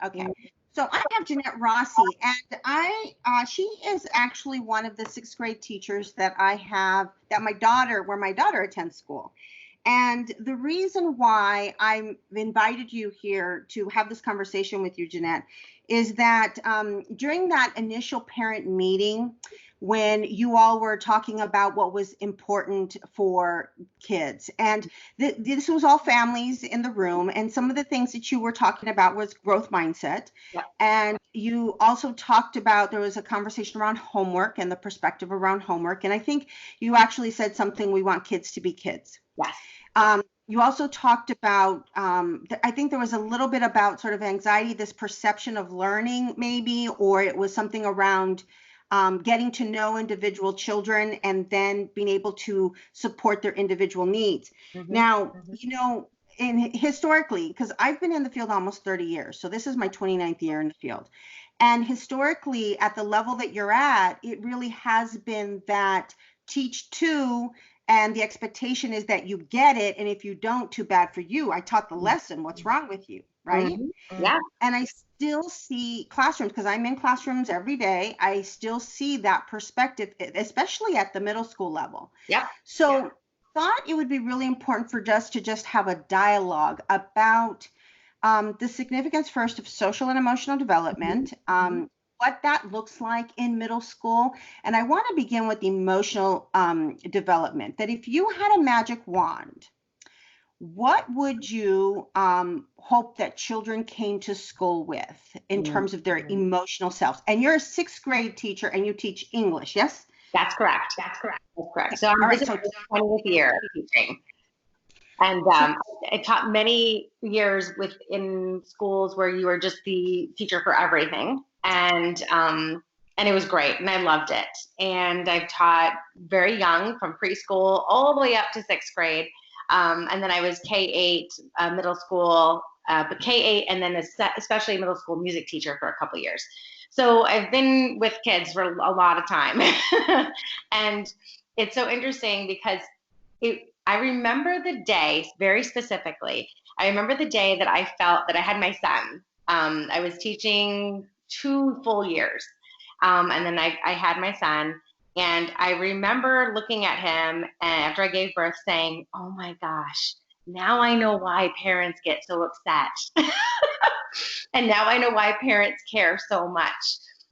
Okay. So I have Ginette Rossi, and she is actually one of the sixth grade teachers that I have, where my daughter attends school. And the reason why I invited you here to have this conversation with you, Ginette, is that during that initial parent meeting, when you all were talking about what was important for kids, and this was all families in the room, and some of the things that you were talking about was growth mindset. Yeah. And you also talked about, there was a conversation around homework and the perspective around homework. And I think you actually said something, we want kids to be kids. Yes. You also talked about, I think there was a little bit about sort of anxiety, this perception of learning maybe, or it was something around getting to know individual children and then being able to support their individual needs. Mm-hmm. Now, you know, historically, because I've been in the field almost 30 years, so this is my 29th year in the field. And historically, at the level that you're at, it really has been that teach to, and the expectation is that you get it. And if you don't, too bad for you. I taught the lesson. What's wrong with you? Right. Mm-hmm. Yeah. And I still see classrooms, because I'm in classrooms every day. I still see that perspective, especially at the middle school level. Yeah. So thought it would be really important for us to just have a dialogue about the significance first of social and emotional development, what that looks like in middle school. And I want to begin with emotional development, that if you had a magic wand, what would you hope that children came to school with in terms of their emotional selves? And you're a sixth grade teacher and you teach English, yes? That's correct. So I'm this is my 20th year teaching. And I taught many years within schools where you were just the teacher for everything. And it was great, and I loved it. And I've taught very young, from preschool all the way up to sixth grade. And then I was K-8 middle school, but K-8 and then especially middle school music teacher for a couple of years. So I've been with kids for a lot of time. And it's so interesting because I remember the day very specifically. I remember the day that I felt that I had my son. I was teaching 2 full years. And then I had my son. And I remember looking at him, and after I gave birth, saying, oh my gosh, now I know why parents get so upset. And now I know why parents care so much.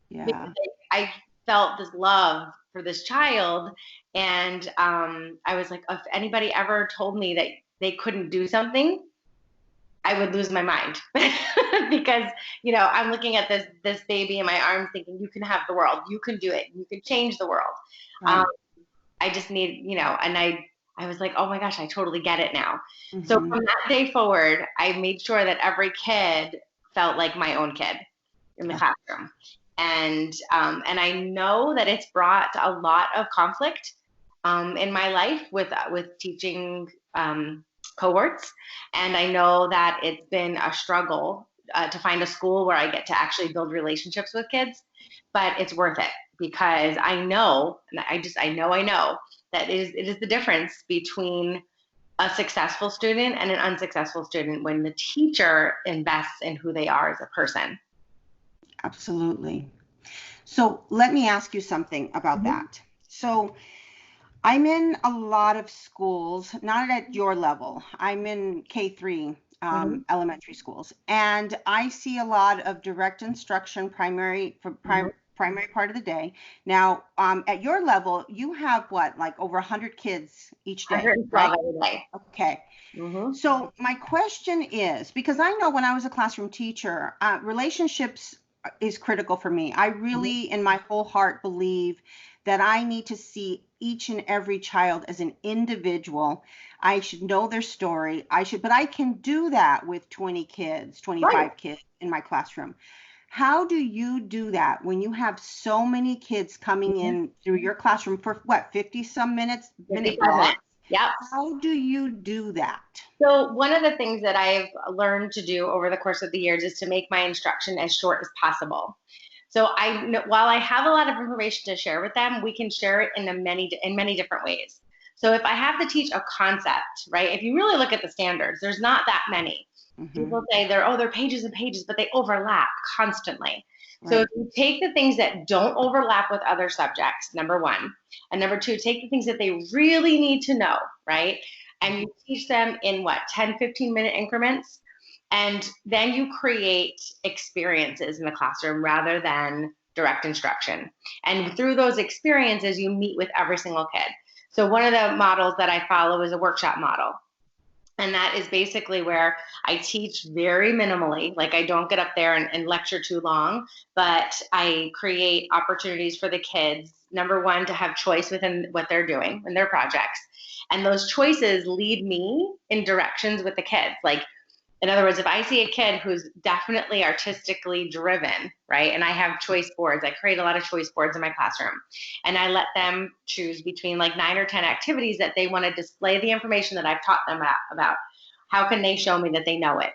Yeah. Because I felt this love for this child. And I was like, if anybody ever told me that they couldn't do something, I would lose my mind. Because, you know, I'm looking at this baby in my arms thinking, you can have the world, you can do it, you can change the world. Right. I just need, you know, and I was like, oh my gosh, I totally get it now. So from that day forward, I made sure that every kid felt like my own kid in the classroom. And I know that it's brought a lot of conflict in my life with teaching cohorts. And I know that it's been a struggle to find a school where I get to actually build relationships with kids, but it's worth it, because I know, and I know that it is the difference between a successful student and an unsuccessful student when the teacher invests in who they are as a person. Absolutely. So let me ask you something about that. So I'm in a lot of schools, not at your level. I'm in K-3 elementary schools, and I see a lot of direct instruction, primary part of the day. Now, at your level, you have what, like over 100 kids each day, right? Every day. Okay. So my question is, because I know when I was a classroom teacher, relationships is critical for me. I really, in my whole heart, believe that I need to see each and every child as an individual. I should know their story. But I can do that with 20 kids, 25 kids in my classroom. How do you do that when you have so many kids coming in through your classroom for what, 50 some minutes? Yep. How do you do that? So one of the things that I've learned to do over the course of the years is to make my instruction as short as possible. So while I have a lot of information to share with them, we can share it in many different ways. So if I have to teach a concept, right, if you really look at the standards, there's not that many. People say they're pages and pages, but they overlap constantly. Right. So if you take the things that don't overlap with other subjects, number one, and number two, take the things that they really need to know, right? And you teach them in 10, 15-minute increments. And then you create experiences in the classroom rather than direct instruction. And through those experiences, you meet with every single kid. So one of the models that I follow is a workshop model. And that is basically where I teach very minimally, like I don't get up there and lecture too long, but I create opportunities for the kids, number one, to have choice within what they're doing in their projects. And those choices lead me in directions with the kids. Like, in other words, if I see a kid who's definitely artistically driven, right, and I have choice boards, I create a lot of choice boards in my classroom, and I let them choose between like 9 or 10 activities that they want to display the information that I've taught them about. How can they show me that they know it?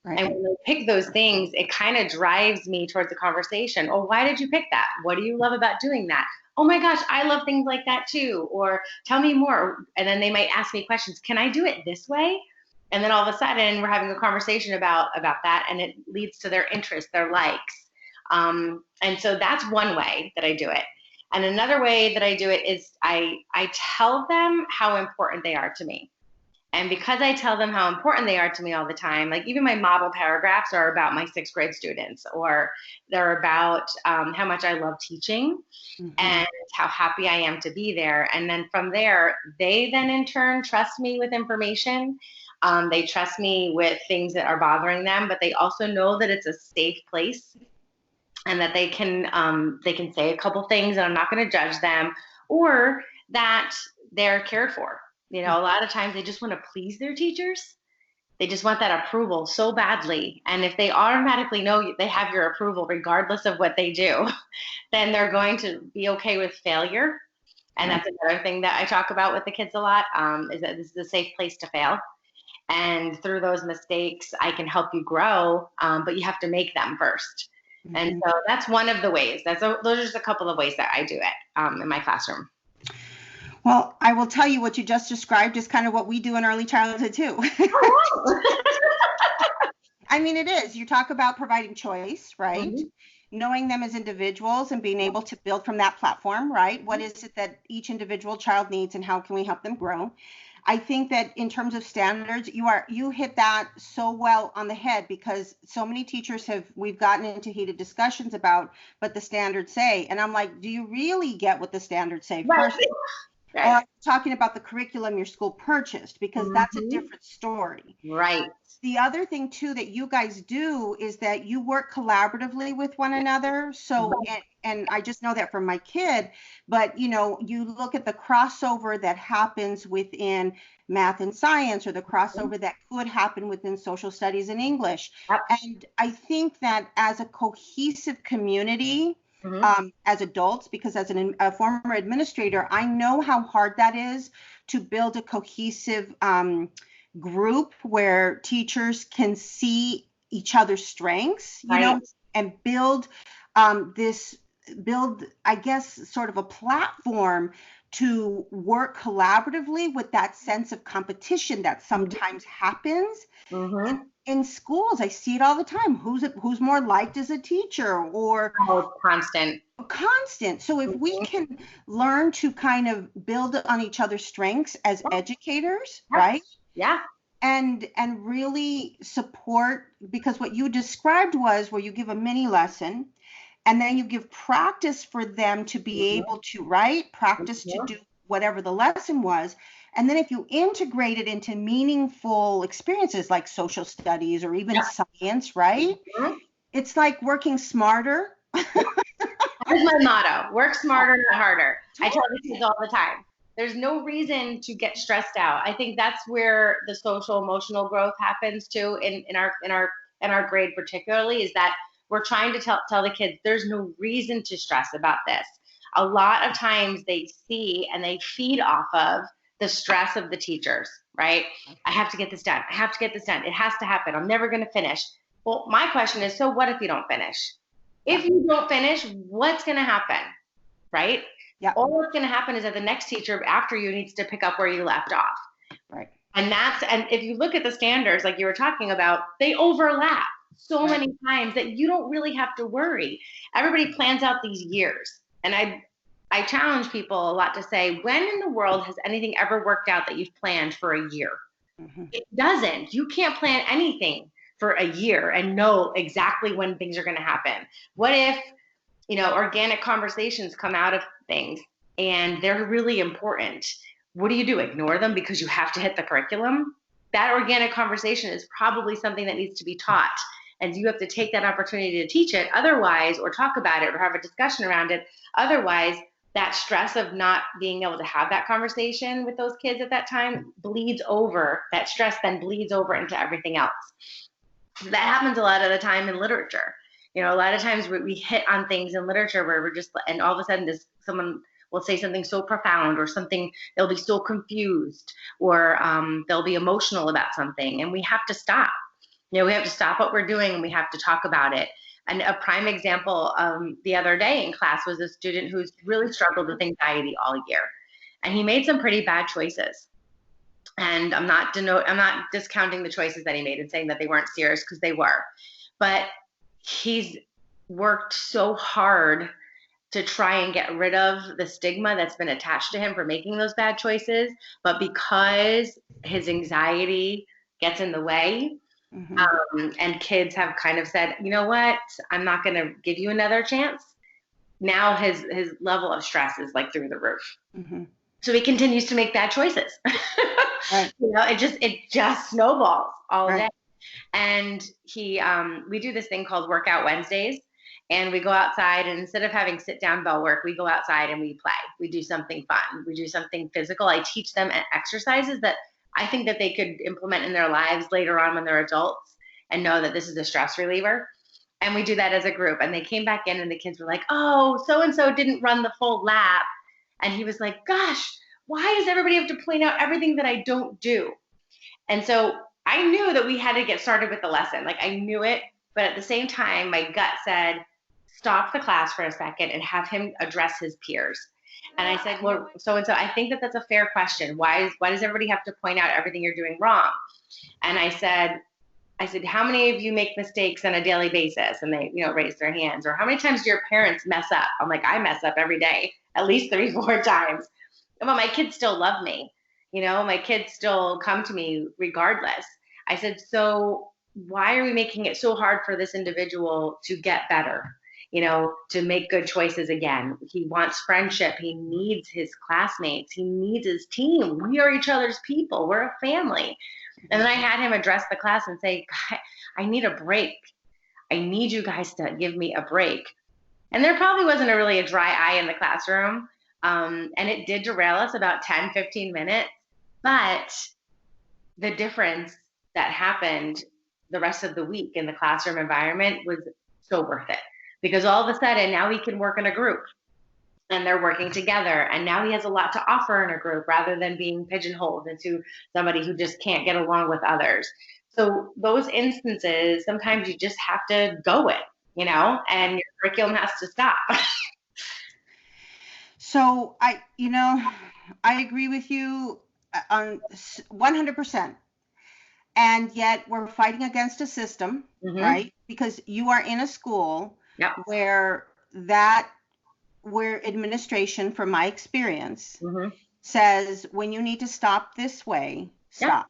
Right. And when they pick those things, it kind of drives me towards the conversation. Oh, why did you pick that? What do you love about doing that? Oh my gosh, I love things like that too. Or tell me more. And then they might ask me questions. Can I do it this way? And then all of a sudden we're having a conversation about that, and it leads to their interest, their likes. And so that's one way that I do it. And another way that I do it is I tell them how important they are to me. And because I tell them how important they are to me all the time, like even my model paragraphs are about my 6th grade students, or they're about how much I love teaching and how happy I am to be there. And then from there, they then in turn trust me with information. They trust me with things that are bothering them, but they also know that it's a safe place and that they can say a couple things and I'm not going to judge them, or that they're cared for. You know, a lot of times they just want to please their teachers. They just want that approval so badly. And if they automatically know they have your approval, regardless of what they do, then they're going to be okay with failure. And that's another thing that I talk about with the kids a lot, is that this is a safe place to fail. And through those mistakes, I can help you grow, but you have to make them first. And so that's one of the ways. Those are just a couple of ways that I do it in my classroom. Well, I will tell you what you just described is kind of what we do in early childhood too. I mean, it is. You talk about providing choice, right? Knowing them as individuals and being able to build from that platform, right? What is it that each individual child needs and how can we help them grow? I think that in terms of standards, you hit that so well on the head, because so many teachers we've gotten into heated discussions about what the standards say. And I'm like, do you really get what the standards say? First, right. Or talking about the curriculum your school purchased, because that's a different story. Right. The other thing too that you guys do is that you work collaboratively with one another. So, and I just know that from my kid, but you know, you look at the crossover that happens within math and science, or the crossover that could happen within social studies and English. And I think that as a cohesive community, as adults, because as a former administrator, I know how hard that is to build a cohesive group where teachers can see each other's strengths, you know, and build, I guess, sort of a platform to work collaboratively with that sense of competition that sometimes happens. In schools, I see it all the time. Who's more liked as a teacher, or constant. So if we can learn to kind of build on each other's strengths as educators, right? Yeah. And really support, because what you described was where you give a mini lesson and then you give practice for them to be able to practice to do whatever the lesson was. And then if you integrate it into meaningful experiences like social studies or even science, right? It's like working smarter. That's my motto. Work smarter, not harder. I tell the kids all the time. There's no reason to get stressed out. I think that's where the social emotional growth happens too in our grade particularly, is that we're trying to tell the kids there's no reason to stress about this. A lot of times they see and they feed off of the stress of the teachers, right? I have to get this done. I have to get this done. It has to happen. I'm never going to finish. Well, my question is, so what if you don't finish? If you don't finish, what's going to happen, right? Yeah. All that's going to happen is that the next teacher after you needs to pick up where you left off. Right. And if you look at the standards, like you were talking about, they overlap so many times that you don't really have to worry. Everybody plans out these years. And I challenge people a lot to say, when in the world has anything ever worked out that you've planned for a year? Mm-hmm. It doesn't. You can't plan anything for a year and know exactly when things are going to happen. What if, organic conversations come out of things and they're really important? What do? Ignore them because you have to hit the curriculum? That organic conversation is probably something that needs to be taught. And you have to take that opportunity to teach it otherwise, or talk about it or have a discussion around it. Otherwise, that stress of not being able to have that conversation with those kids at that time bleeds over. That stress then bleeds over into everything else. That happens a lot of the time in literature. A lot of times we hit on things in literature where we're just, and all of a sudden someone will say something so profound, or something, they'll be so confused, or they'll be emotional about something, and we have to stop. We have to stop what we're doing and we have to talk about it. And a prime example the other day in class was a student who's really struggled with anxiety all year, and he made some pretty bad choices. And I'm not discounting the choices that he made and saying that they weren't serious, because they were. But he's worked so hard to try and get rid of the stigma that's been attached to him for making those bad choices. But because his anxiety gets in the way, and kids have kind of said, you know what, I'm not going to give you another chance. Now his level of stress is like through the roof. Mm-hmm. So he continues to make bad choices. Right. It just snowballs all Right. day. And we do this thing called Workout Wednesdays, and we go outside, and instead of having sit down bell work, we go outside and we play. We do something fun. We do something physical. I teach them exercises that I think that they could implement in their lives later on when they're adults, and know that this is a stress reliever. And we do that as a group. And they came back in and the kids were like, oh, so-and-so didn't run the full lap. And he was like, gosh, why does everybody have to point out everything that I don't do? And so I knew that we had to get started with the lesson. Like, I knew it. But at the same time, my gut said, stop the class for a second and have him address his peers. And I said, well, so-and-so, I think that that's a fair question. Why does everybody have to point out everything you're doing wrong? And I said, how many of you make mistakes on a daily basis? And they, raise their hands. Or how many times do your parents mess up? I'm like, I mess up every day, at least 3-4 times. But my kids still love me. My kids still come to me regardless. I said, so why are we making it so hard for this individual to get better? To make good choices again. He wants friendship. He needs his classmates. He needs his team. We are each other's people. We're a family. And then I had him address the class and say, I need a break. I need you guys to give me a break. And there probably wasn't really a dry eye in the classroom. And it did derail us about 10, 15 minutes. But the difference that happened the rest of the week in the classroom environment was so worth it. Because all of a sudden, now he can work in a group. And they're working together. And now he has a lot to offer in a group rather than being pigeonholed into somebody who just can't get along with others. So those instances, sometimes you just have to go it, and your curriculum has to stop. So I agree with you on 100%. And yet we're fighting against a system, right? Because you are in a school where administration, from my experience, says when you need to stop this way, stop.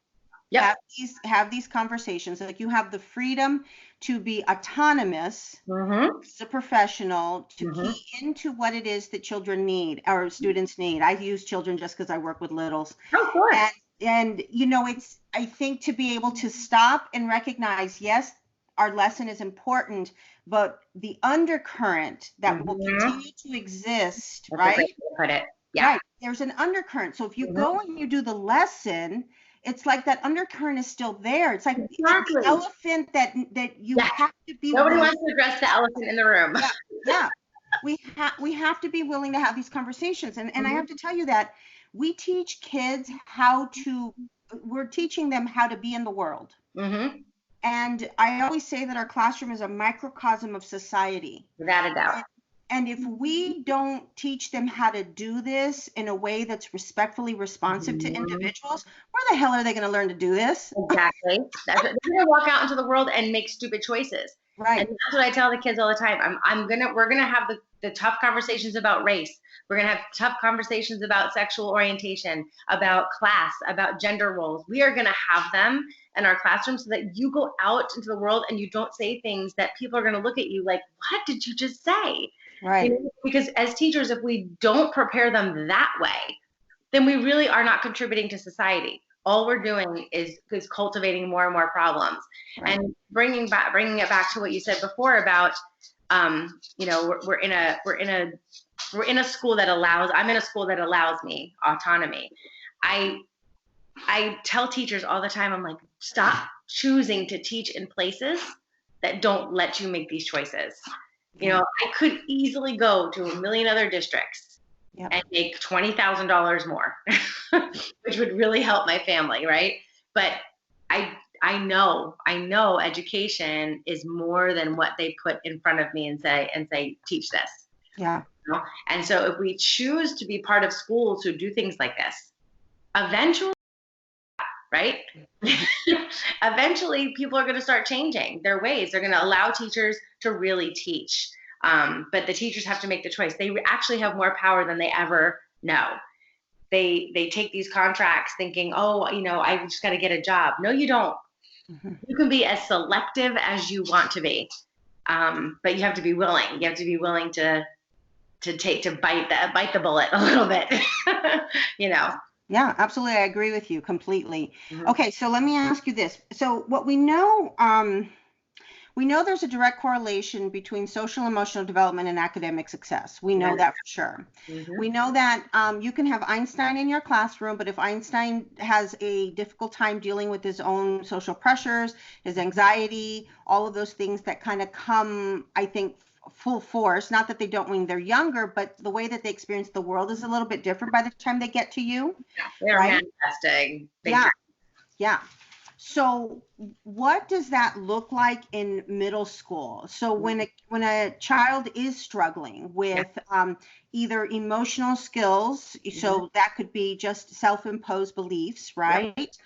Have these conversations. Like, you have the freedom to be autonomous as a professional, to key into what it is that children need or students need. I use children just because I work with littles. Of course. And it's, I think, to be able to stop and recognize, yes, our lesson is important, but the undercurrent that will continue to exist, That's right? a great way to put it. Yeah. Right. There's an undercurrent. So if you go and you do the lesson, it's like that undercurrent is still there. It's like the elephant that you have to be. Nobody wants to address the elephant in the room. Yeah. We have to be willing to have these conversations. And I have to tell you that we teach kids we're teaching them how to be in the world. And I always say that our classroom is a microcosm of society. Without a doubt. And if we don't teach them how to do this in a way that's respectfully responsive to individuals, where the hell are they going to learn to do this? Exactly. They're going to walk out into the world and make stupid choices. Right. And that's what I tell the kids all the time. We're gonna have the tough conversations about race. We're gonna have tough conversations about sexual orientation, about class, about gender roles. We are gonna have them in our classrooms so that you go out into the world and you don't say things that people are gonna look at you like, what did you just say? Right. Because as teachers, if we don't prepare them that way, then we really are not contributing to society. All we're doing is cultivating more and more problems. Right. And bringing it back to what you said before about, we're in a school that allows. I'm in a school that allows me autonomy. I tell teachers all the time, I'm like, stop choosing to teach in places that don't let you make these choices. I could easily go to a million other districts and make $20,000 more, which would really help my family, right? But I know education is more than what they put in front of me and say teach this. Yeah. And so if we choose to be part of schools who do things like this, eventually, right? Eventually, people are going to start changing their ways. They're going to allow teachers to really teach. But the teachers have to make the choice. They actually have more power than they ever know. They take these contracts thinking, I just got to get a job. No, you don't. Mm-hmm. You can be as selective as you want to be, but you have to be willing. You have to be willing to bite the bullet a little bit. Yeah, absolutely. I agree with you completely. Mm-hmm. Okay, so let me ask you this. So what we know there's a direct correlation between social emotional development and academic success. We know that for sure. Mm-hmm. We know that you can have Einstein in your classroom, but if Einstein has a difficult time dealing with his own social pressures, his anxiety, all of those things that kind of come, I think, full force, not that they don't when they're younger, but the way that they experience the world is a little bit different by the time they get to you. Yeah, they're right? Manifesting. Yeah. So what does that look like in middle school? So when a child is struggling with either emotional skills, so that could be just self-imposed beliefs, right?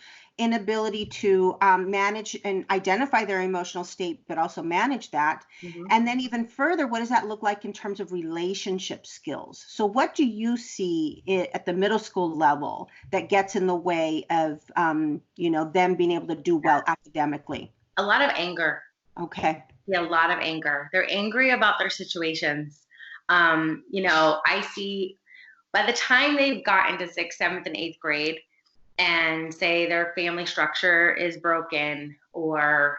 Inability to manage and identify their emotional state, but also manage that. Mm-hmm. And then even further, what does that look like in terms of relationship skills? So what do you see at the middle school level that gets in the way of, them being able to do well academically? A lot of anger. Okay. Yeah, a lot of anger. They're angry about their situations. I see by the time they've gotten to 6th, 7th, and 8th grade, and say their family structure is broken or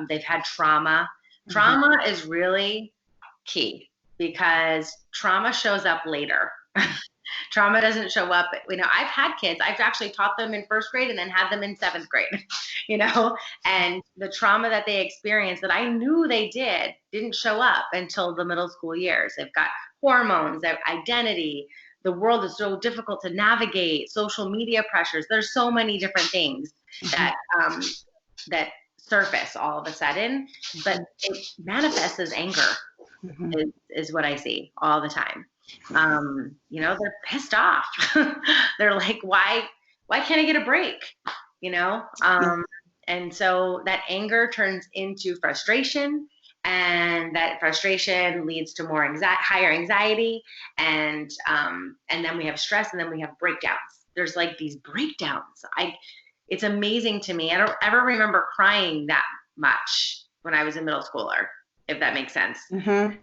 they've had trauma. Mm-hmm. Trauma is really key because trauma shows up later. Trauma doesn't show up. I've had kids, I've actually taught them in 1st grade and then had them in 7th grade, and the trauma that they experienced that I knew they didn't show up until the middle school years. They've got hormones, their identity. The world is so difficult to navigate, social media pressures. There's so many different things that surface all of a sudden, but it manifests as anger is what I see all the time. They're pissed off. They're like, why can't I get a break? And so that anger turns into frustration. And that frustration leads to more higher anxiety, and then we have stress, and then we have breakdowns. There's like these breakdowns. It's amazing to me. I don't ever remember crying that much when I was a middle schooler, if that makes sense. Mm-hmm.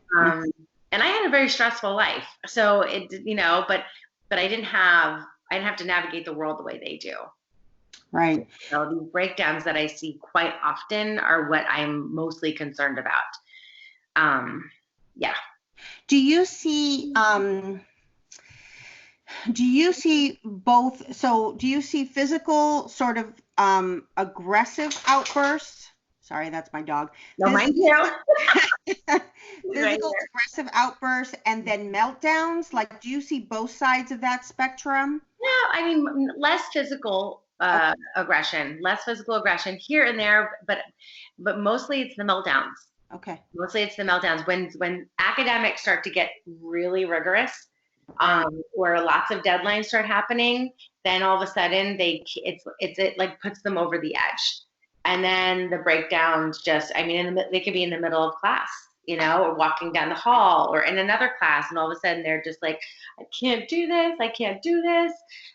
And I had a very stressful life, so but I didn't have to navigate the world the way they do. Right. So these breakdowns that I see quite often are what I'm mostly concerned about. Yeah. Do you see both? So do you see physical sort of aggressive outbursts? Sorry, that's my dog. No, mine too. Physical aggressive outbursts and then meltdowns. Like, do you see both sides of that spectrum? Yeah, I mean, less physical aggression here and there, but mostly it's the meltdowns. Okay. Mostly it's the meltdowns when academics start to get really rigorous, where lots of deadlines start happening. Then all of a sudden it like puts them over the edge, and then the breakdowns just, I mean, they could be in the middle of class, or walking down the hall or in another class, and all of a sudden they're just like, I can't do this, I can't do this,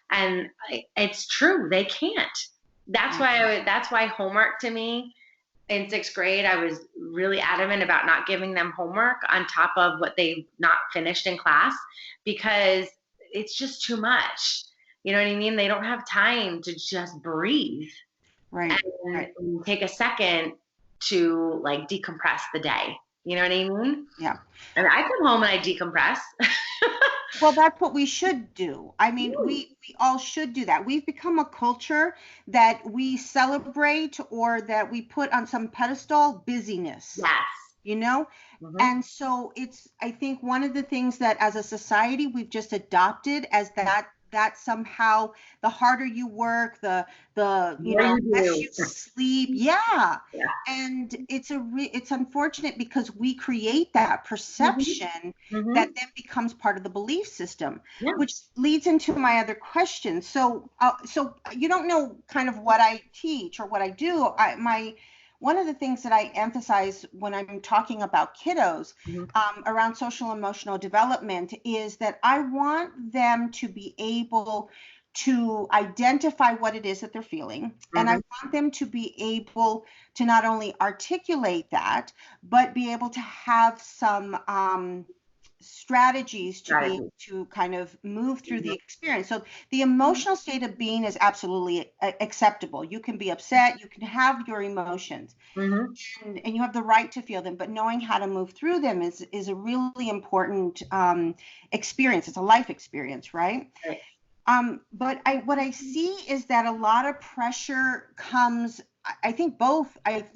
and it's true, they can't. That's why homework to me in sixth grade, I was really adamant about not giving them homework on top of what they not finished in class, because it's just too much. You know what I mean? They don't have time to just breathe, Right. and take a second to like decompress the day. You know what I mean? Yeah. And I come home and I decompress. Well, that's what we should do. I mean, we all should do that. We've become a culture that we celebrate or that we put on some pedestal busyness. Yes. And so I think one of the things that as a society we've just adopted as that somehow the harder you work, the less you sleep. Yeah. And it's unfortunate because we create that perception that then becomes part of the belief system, which leads into my other question. So you don't know kind of what I teach or what I do. One of the things that I emphasize when I'm talking about kiddos around social emotional development is that I want them to be able to identify what it is that they're feeling. And I want them to be able to not only articulate that, but be able to have some strategies to be able to kind of move through the experience. So the emotional state of being is absolutely acceptable. You can be upset, you can have your emotions, and you have the right to feel them, but knowing how to move through them is a really important experience. It's a life experience, right? But what I see is that a lot of pressure comes, I think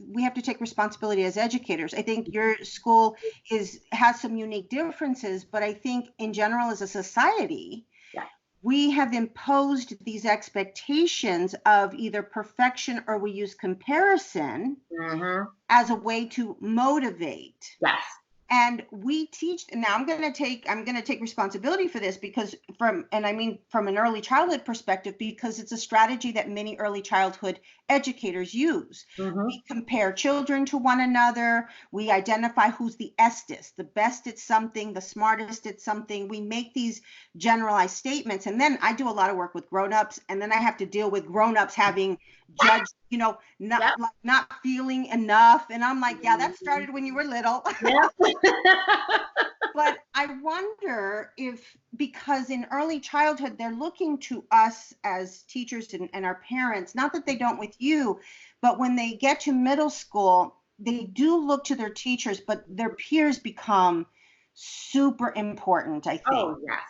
we have to take responsibility as educators. I think your school has some unique differences, but I think in general as a society, we have imposed these expectations of either perfection or we use comparison as a way to motivate. Yes. And we teach now. I'm going to take responsibility for this because from an early childhood perspective, because it's a strategy that many early childhood educators use. We compare children to one another. We identify who's the bestest, the best at something, the smartest at something. We make these generalized statements, and then I do a lot of work with grown-ups, and then I have to deal with grown-ups having judged, not feeling enough, and I'm like, yeah, that started when you were little. But I wonder if, because in early childhood, they're looking to us as teachers and our parents, not that they don't with you, but when they get to middle school, they do look to their teachers, but their peers become super important, I think. Oh, yes.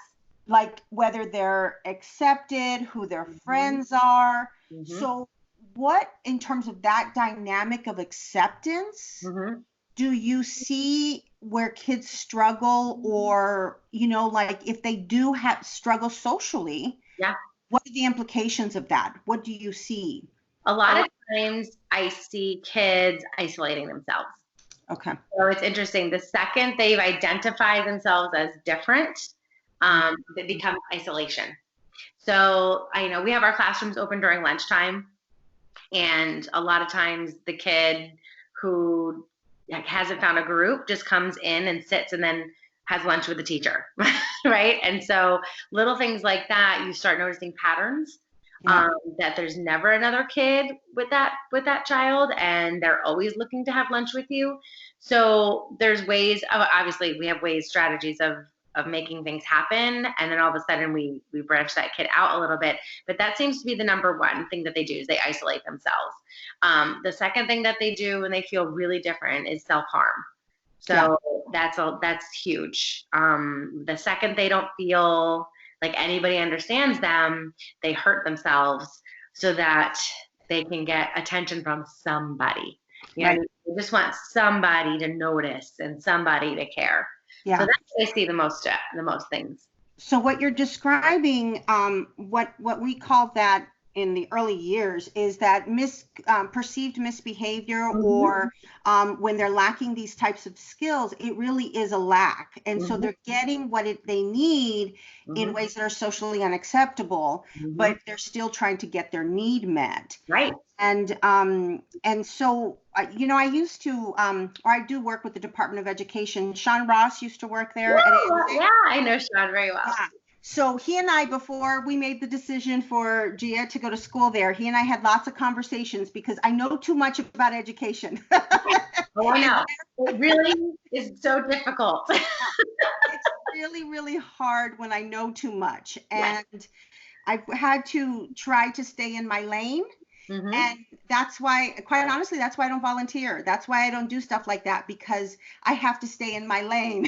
Like whether they're accepted, who their friends are. So what, in terms of that dynamic of acceptance, do you see where kids struggle, or, like if they do struggle socially, what are the implications of that? What do you see? A lot of times I see kids isolating themselves. Okay. So it's interesting. The second they've identified themselves as different, it becomes isolation. So I know we have our classrooms open during lunchtime, and a lot of times the kid who hasn't found a group just comes in and sits and then has lunch with the teacher, right? And so little things like that, you start noticing patterns, that there's never another kid with that child, and they're always looking to have lunch with you. So there's ways of, obviously we have strategies of making things happen, and then all of a sudden we branch that kid out a little bit. But that seems to be the number one thing that they do, is they isolate themselves. The second thing that they do when they feel really different is self-harm. So that's huge. The second they don't feel like anybody understands them, they hurt themselves so that they can get attention from somebody. They just want somebody to notice and somebody to care. So that's what I see the most things. So what you're describing, what we call that in the early years is that perceived misbehavior, Mhm. or when they're lacking these types of skills, it really is a lack. And so Mhm. they're getting what they need in Mhm. ways that are socially unacceptable, Mhm. but they're still trying to get their need met. Right. And so, I used to, or I do work with the Department of Education. Sean Ross used to work there at ASA. Yeah, I know Sean very well. Yeah. So he and I, before we made the decision for Gia to go to school there, he and I had lots of conversations because I know too much about education. Oh, I know. It really is so difficult. It's really, really hard when I know too much. And I've had to try to stay in my lane. Mhm. And that's why, quite honestly, that's why I don't volunteer. That's why I don't do stuff like that, because I have to stay in my lane.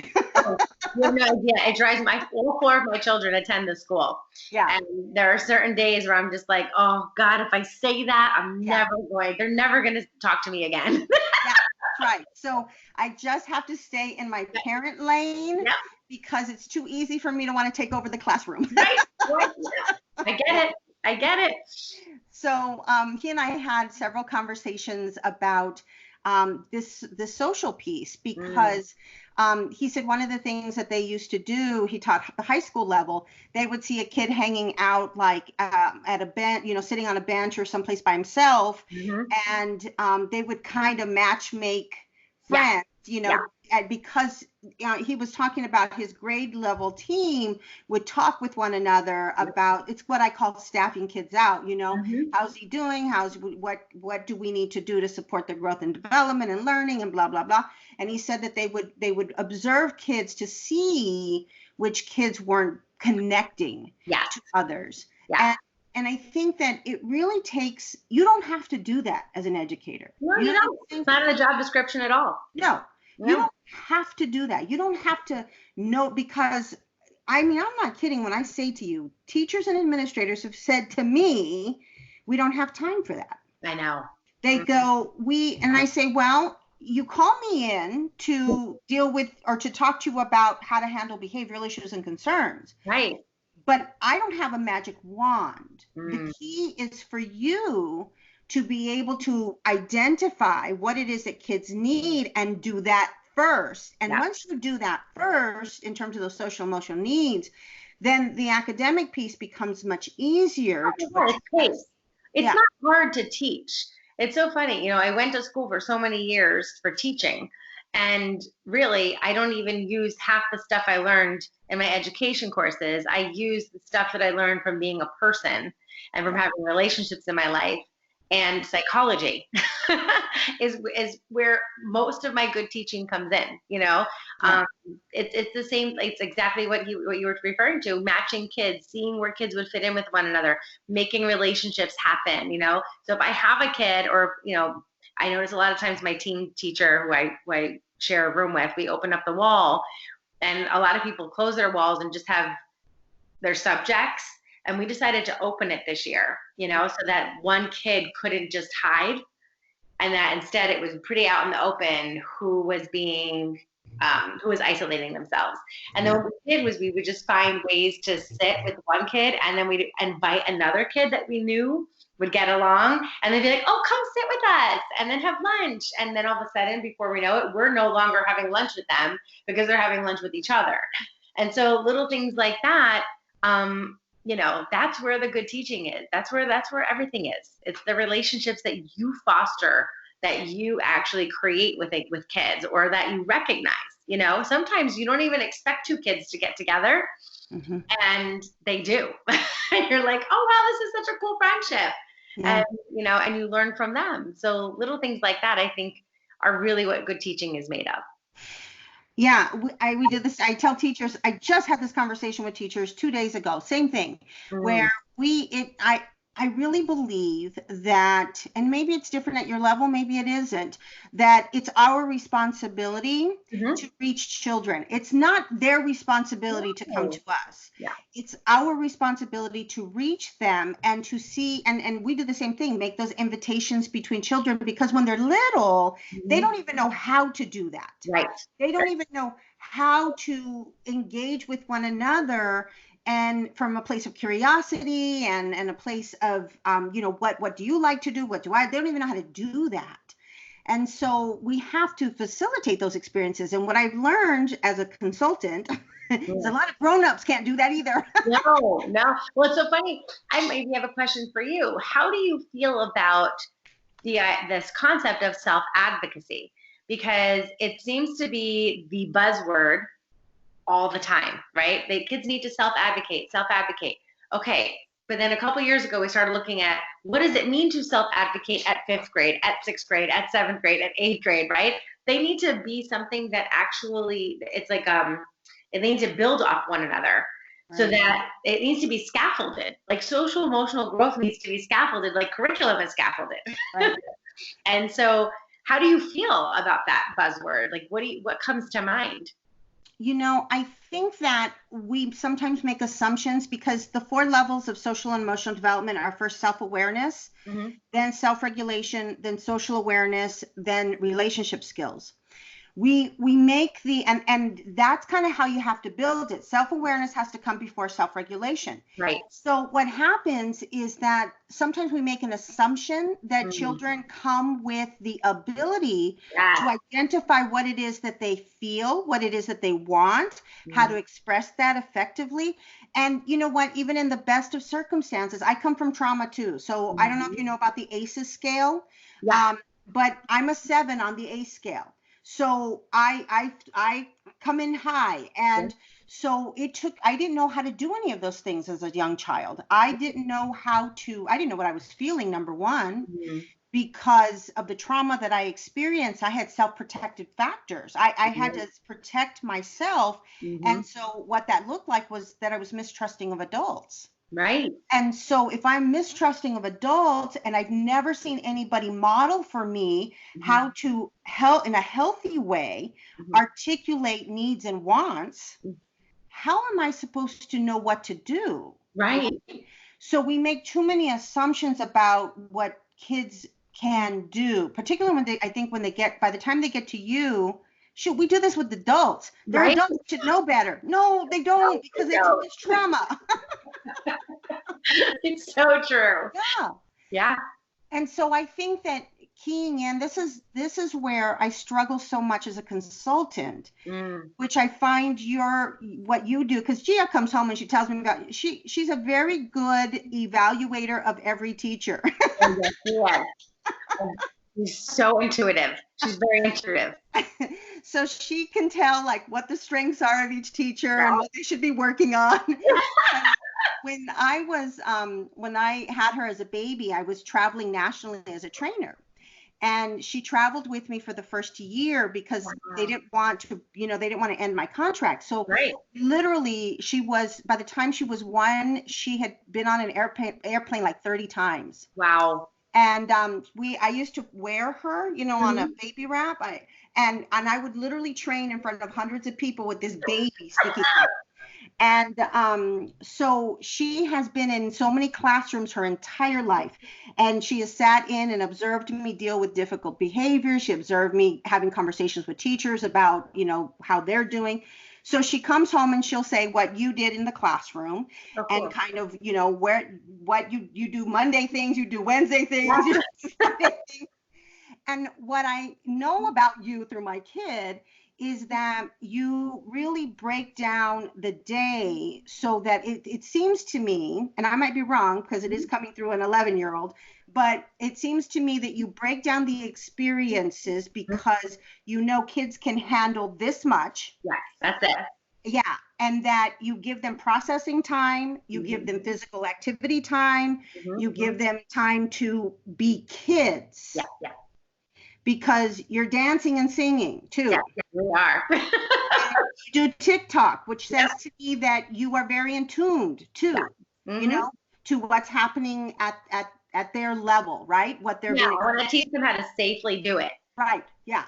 You have no idea. It drives all 4 of my children attend the school. Yeah. And there are certain days where I'm just like, oh God, if I say that, they're never going to talk to me again. Yeah, right. So I just have to stay in my parent lane, Yep. because it's too easy for me to want to take over the classroom. Right. I get it. So he and I had several conversations about this social piece, because he said one of the things that they used to do, he taught the high school level, they would see a kid hanging out like at a bench, sitting on a bench or someplace by himself, Mhm. and they would kind of match make friends, and because he was talking about his grade level team would talk with one another about, it's what I call staffing kids out, Mhm. how's he doing, what do we need to do to support their growth and development and learning and blah blah blah. And he said that they would observe kids to see which kids weren't connecting to others. Yeah. And I think that it really takes, you don't have to do that as an educator. No, you don't. It's not in the job description at all. No, you don't have to do that. You don't have to know, because I'm not kidding when I say to you, teachers and administrators have said to me, we don't have time for that. I know. They go, and I say, well, you call me in to deal with or to talk to you about how to handle behavioral issues and concerns. Right. But I don't have a magic wand. The key is for you to be able to identify what it is that kids need and do that first. And once you do that first, in terms of those social emotional needs, then the academic piece becomes much easier. It's not hard to teach. It's so funny. I went to school for so many years for teaching. And really, I don't even use half the stuff I learned in my education courses. I use the stuff that I learned from being a person and from having relationships in my life. And psychology is where most of my good teaching comes in. It's the same. It's exactly what you were referring to: matching kids, seeing where kids would fit in with one another, making relationships happen. So if I have a kid, or I notice a lot of times my team teacher, who I share a room with, we open up the wall, and a lot of people close their walls and just have their subjects. And we decided to open it this year, so that one kid couldn't just hide, and that instead it was pretty out in the open who was isolating themselves. And then what we did was we would just find ways to sit with one kid, and then we'd invite another kid that we knew would get along, and they'd be like, oh, come sit with us, and then have lunch. And then all of a sudden, before we know it, we're no longer having lunch with them because they're having lunch with each other. And so little things like that, that's where the good teaching is. That's where everything is. It's the relationships that you foster, that you actually create with kids, or that you recognize. Sometimes you don't even expect two kids to get together, and they do. And you're like, oh wow, this is such a cool friendship. And you learn from them. So little things like that, I think, are really what good teaching is made of. Yeah, we did this. I tell teachers, I just had this conversation with teachers 2 days ago, same thing, where I really believe that, and maybe it's different at your level, maybe it isn't, that it's our responsibility to reach children. It's not their responsibility to come to us. Yeah. It's our responsibility to reach them and to see, and we do the same thing, make those invitations between children, because when they're little, they don't even know how to do that. Right. They don't even know how to engage with one another and from a place of curiosity and a place of, what do you like to do? What do I? They don't even know how to do that. And so we have to facilitate those experiences. And what I've learned as a consultant is a lot of grown-ups can't do that either. No. Well, it's so funny. I maybe have a question for you. How do you feel about this concept of self-advocacy? Because it seems to be the buzzword all the time, right? The kids need to self-advocate. Okay. But then a couple years ago, we started looking at what does it mean to self-advocate at 5th grade, at 6th grade, at 7th grade, at 8th grade, right? They need to be something that actually, it's like, it needs to build off one another. Right. So that it needs to be scaffolded. Like social emotional growth needs to be scaffolded, like curriculum is scaffolded. Right. And so how do you feel about that buzzword? Like what comes to mind? I think that we sometimes make assumptions because the 4 levels of social and emotional development are first self-awareness, then self-regulation, then social awareness, then relationship skills. We make and that's kind of how you have to build it. Self-awareness has to come before self-regulation. Right. So what happens is that sometimes we make an assumption that children come with the ability to identify what it is that they feel, what it is that they want, how to express that effectively. And you know what, even in the best of circumstances, I come from trauma too. So I don't know if you know about the ACEs scale, but I'm a 7 on the ACE scale. So I come in high. And so I didn't know how to do any of those things as a young child. I didn't know what I was feeling, number one, because of the trauma that I experienced. I had self-protective factors. I had to protect myself. And so what that looked like was that I was mistrusting of adults. Right. And so if I'm mistrusting of adults and I've never seen anybody model for me how to help in a healthy way, articulate needs and wants, how am I supposed to know what to do? Right. So we make too many assumptions about what kids can do, particularly by the time they get to you. Shoot, we do this with adults. Their adults should know better. No, they don't, because they took this trauma. It's so true. Yeah. And so I think that keying in, this is where I struggle so much as a consultant, which I find what you do, because Gia comes home and she tells me about, she's a very good evaluator of every teacher. Yes, she is. She's so intuitive. She's very intuitive. So she can tell like what the strengths are of each teacher and what they should be working on. When I had her as a baby, I was traveling nationally as a trainer. And she traveled with me for the first year because they didn't want to end my contract. So literally by the time she was 1, she had been on an airplane like 30 times. Wow. And I used to wear her, on a baby wrap. And I would literally train in front of hundreds of people with this baby sticking out. And so she has been in so many classrooms her entire life. And she has sat in and observed me deal with difficult behavior. She observed me having conversations with teachers about, how they're doing. So she comes home and she'll say what you did in the classroom and kind of, what you do Monday things, you do Wednesday things, you do Friday things. And what I know about you through my kid is that you really break down the day so that it seems to me, and I might be wrong because it is coming through an 11-year-old, but it seems to me that you break down the experiences because kids can handle this much. Yes, that's it. Yeah. And that you give them processing time, you give them physical activity time, you give them time to be kids. Yeah. Because you're dancing and singing too. Yeah, we are. You do TikTok, which says to me that you are very in tuned too, to what's happening at their level, right? What they're doing. I want to teach them how to safely do it. Right. Yeah.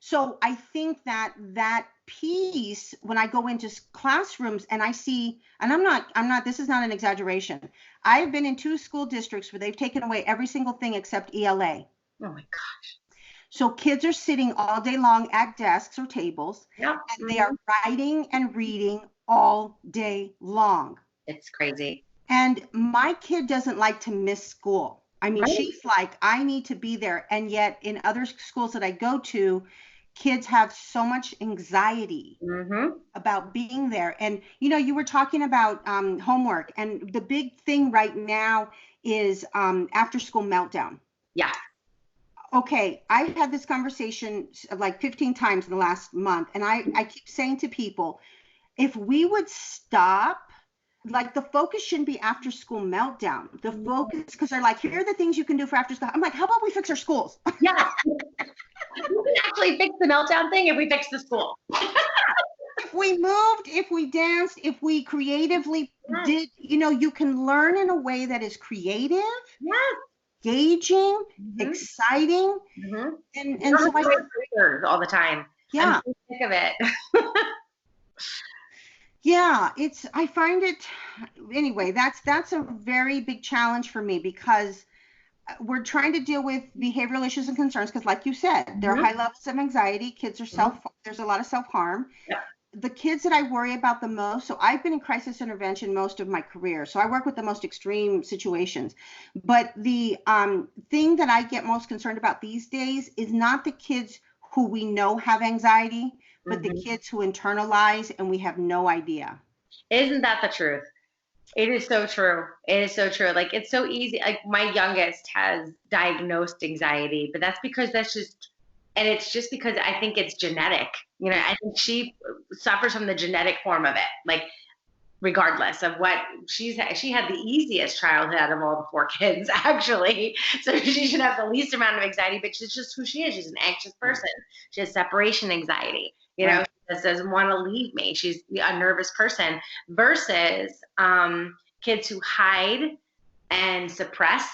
So I think that piece, when I go into classrooms and I see, and I'm not, this is not an exaggeration. I've been in 2 school districts where they've taken away every single thing except ELA. Oh my gosh. So kids are sitting all day long at desks or tables, and they are writing and reading all day long. It's crazy. And my kid doesn't like to miss school. I mean, Right. she's like, I need to be there. And yet in other schools that I go to, kids have so much anxiety about being there. And, you were talking about homework, and the big thing right now is after school meltdown. Yeah. Okay, I've had this conversation like 15 times in the last month, and I keep saying to people, if we would stop, like, the focus shouldn't be after school meltdown. The focus, because they're like, here are the things you can do for after school. I'm like, how about we fix our schools? Yeah. We can actually fix the meltdown thing if we fix the school. If we moved, if we danced, if we creatively did, you can learn in a way that is creative, engaging, exciting. And so all the time. Yeah. I'm sick of it. Yeah, I find it, anyway, that's a very big challenge for me, because we're trying to deal with behavioral issues and concerns, because like you said, there are high levels of anxiety. Kids are there's a lot of self-harm. Yeah. The kids that I worry about the most, so I've been in crisis intervention most of my career, so I work with the most extreme situations. But the thing that I get most concerned about these days is not the kids who we know have anxiety, but the kids who internalize and we have no idea. Isn't that the truth? It is so true. It is so true. Like, it's so easy. Like, my youngest has diagnosed anxiety, but it's just because I think it's genetic. I think she suffers from the genetic form of it. Like, regardless of what she had the easiest childhood out of all the 4 kids, actually. So she should have the least amount of anxiety, but she's just who she is. She's an anxious person. She has separation anxiety. She just doesn't want to leave me. She's a nervous person, versus kids who hide and suppress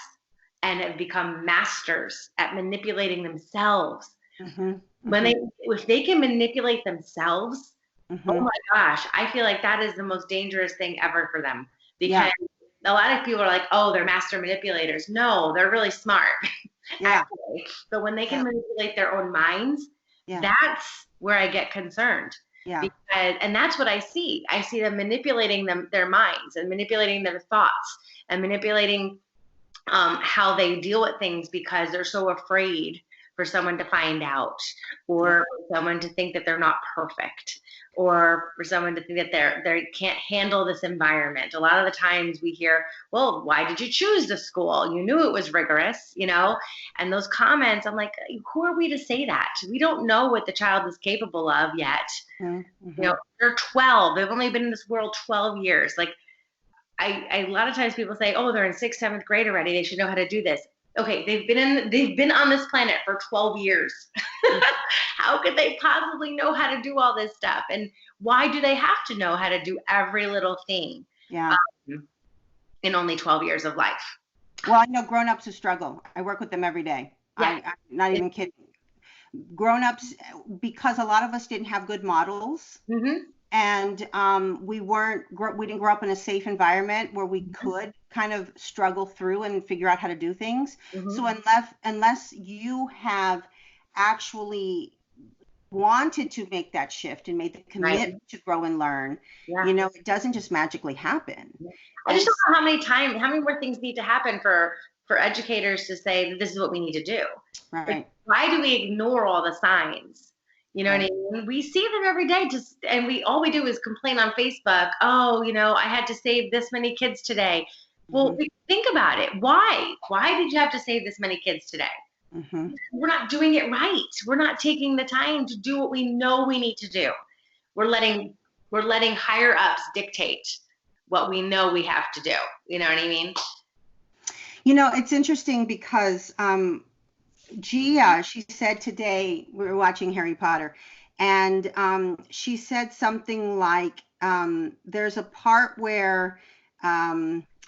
and have become masters at manipulating themselves. If they can manipulate themselves, oh my gosh, I feel like that is the most dangerous thing ever for them, because a lot of people are like, oh, they're master manipulators. No, they're really smart. Actually. But when they can manipulate their own minds, that's where I get concerned. And that's what I see. I see them manipulating their minds, and manipulating their thoughts, and manipulating how they deal with things, because they're so afraid for someone to find out, or for someone to think that they're not perfect, or for someone to think that they can't handle this environment. A lot of the times we hear, well, why did you choose the school? You knew it was rigorous, and those comments, I'm like, who are we to say that? We don't know what the child is capable of yet. They're 12. They've only been in this world 12 years. Like, a lot of times people say, oh, they're in 6th, 7th grade already. They should know how to do this. Okay, they've been on this planet for 12 years. How could they possibly know how to do all this stuff? And why do they have to know how to do every little thing in only 12 years of life? Well, I know grown-ups who struggle. I work with them every day. I'm not even kidding. Grown-ups, because a lot of us didn't have good models. And we didn't grow up in a safe environment where we could kind of struggle through and figure out how to do things. So unless you have actually wanted to make that shift and made the commitment to grow and learn, it doesn't just magically happen. I just don't know how many more things need to happen for educators to say that this is what we need to do. Right. Like, why do we ignore all the signs? You know what I mean? We see them every day, and all we do is complain on Facebook. Oh, I had to save this many kids today. Well, think about it. Why? Why did you have to save this many kids today? We're not doing it right. We're not taking the time to do what we know we need to do. We're letting higher ups dictate what we know we have to do. You know what I mean? It's interesting because Gia, she said today, we were watching Harry Potter, and she said something like, there's a part where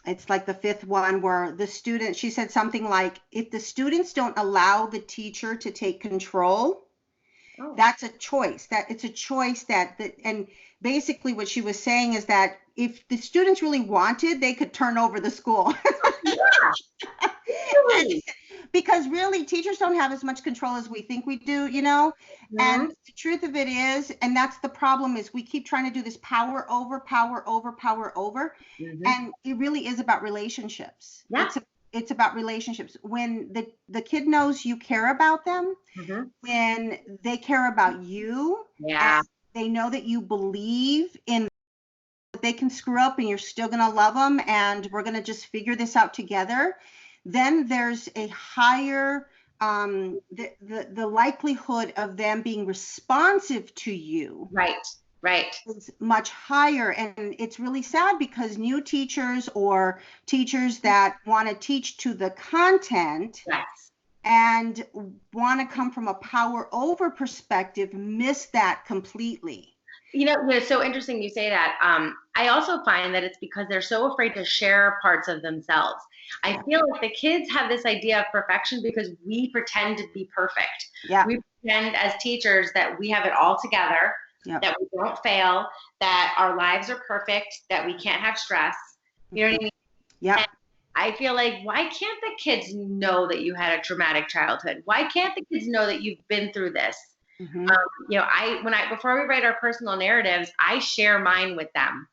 it's like the 5th one where she said something like, if the students don't allow the teacher to take control, that's a choice. It's a choice and basically what she was saying is that if the students really wanted, they could turn over the school. Because really, really, teachers don't have as much control as we think we do, you know? And the truth of it is, and that's the problem, is we keep trying to do this power over, power over, power over. And it really is about relationships. Yeah. It's about relationships. When the kid knows you care about them, when they care about you, yeah, and they know that you believe in that they can screw up and you're still going to love them and we're going to just figure this out together, then there's a higher the likelihood of them being responsive to you right is much higher. And it's really sad because new teachers or teachers that want to teach to the content and want to come from a power over perspective miss that completely. You know, it's so interesting you say that. I also find that it's because they're so afraid to share parts of themselves. I feel like the kids have this idea of perfection because we pretend to be perfect. Yeah. We pretend as teachers that we have it all together, that we don't fail, that our lives are perfect, that we can't have stress. You know what I mean? Yeah. And I feel like, why can't the kids know that you had a traumatic childhood? Why can't the kids know that you've been through this? You know, before we write our personal narratives, I share mine with them.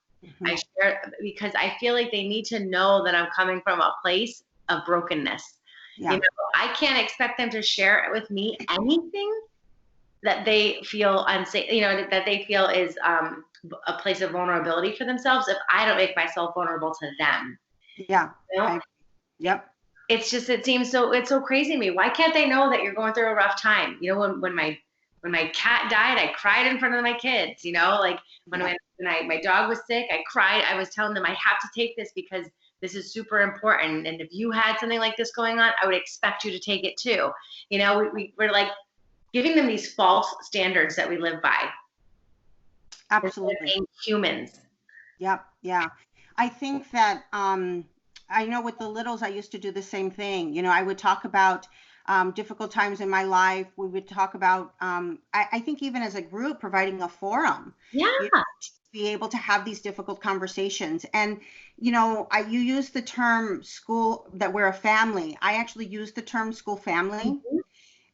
I share because I feel like they need to know that I'm coming from a place of brokenness. You know, I can't expect them to share with me anything that they feel unsafe, you know, that they feel is a place of vulnerability for themselves if I don't make myself vulnerable to them. Yeah. You know? Yep. It's just, it's so crazy to me. Why can't they know that you're going through a rough time? You know, when my cat died, I cried in front of my kids, you know, like when my dog was sick, I cried. I was telling them I have to take this because this is super important. And if you had something like this going on, I would expect you to take it too. You know, we're like giving them these false standards that we live by. Absolutely. Humans. Yep. Yeah. I think that, I know with the littles, I used to do the same thing. You know, I would talk about difficult times in my life. We would talk about, I think even as a group, providing a forum, you know, to be able to have these difficult conversations. And, you know, you use the term school, that we're a family. I actually use the term school family,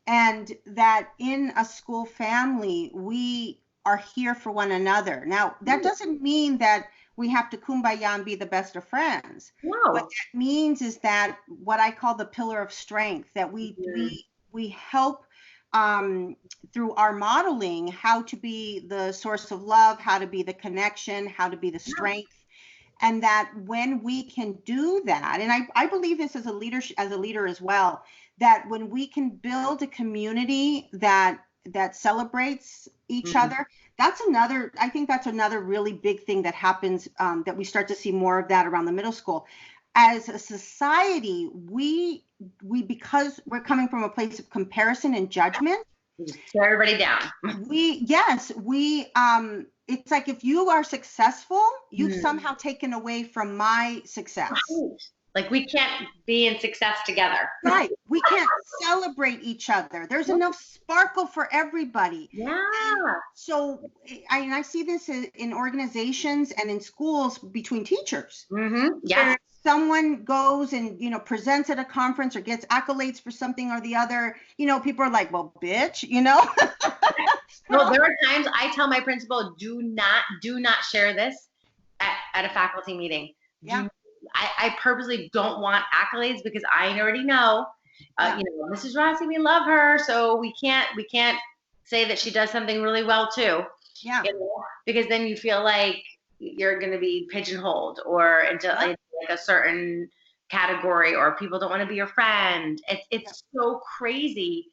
and that in a school family, we are here for one another. Now, that doesn't mean that we have to kumbaya and be the best of friends. No. What that means is that what I call the pillar of strength, that we help through our modeling how to be the source of love, how to be the connection, how to be the strength. And that when we can do that, and I believe this as a leader as well, that when we can build a community that celebrates each other, I think that's another really big thing that happens, that we start to see more of that around the middle school. As a society, we because we're coming from a place of comparison and judgment, we just tear everybody down. It's like if you are successful, you've somehow taken away from my success. Right. Like we can't be in success together. Right. We can't celebrate each other. There's enough sparkle for everybody. Yeah. And so I see this in organizations and in schools between teachers. Yeah. Someone goes and, you know, presents at a conference or gets accolades for something or the other, you know, people are like, well, bitch, you know. Well, there are times I tell my principal, do not share this at a faculty meeting. Yeah. I purposely don't want accolades because I already know, you know, Mrs. Rossi, we love her, so we can't say that she does something really well too. Yeah. You know? Because then you feel like you're going to be pigeonholed or into like a certain category, or people don't want to be your friend. It's so crazy.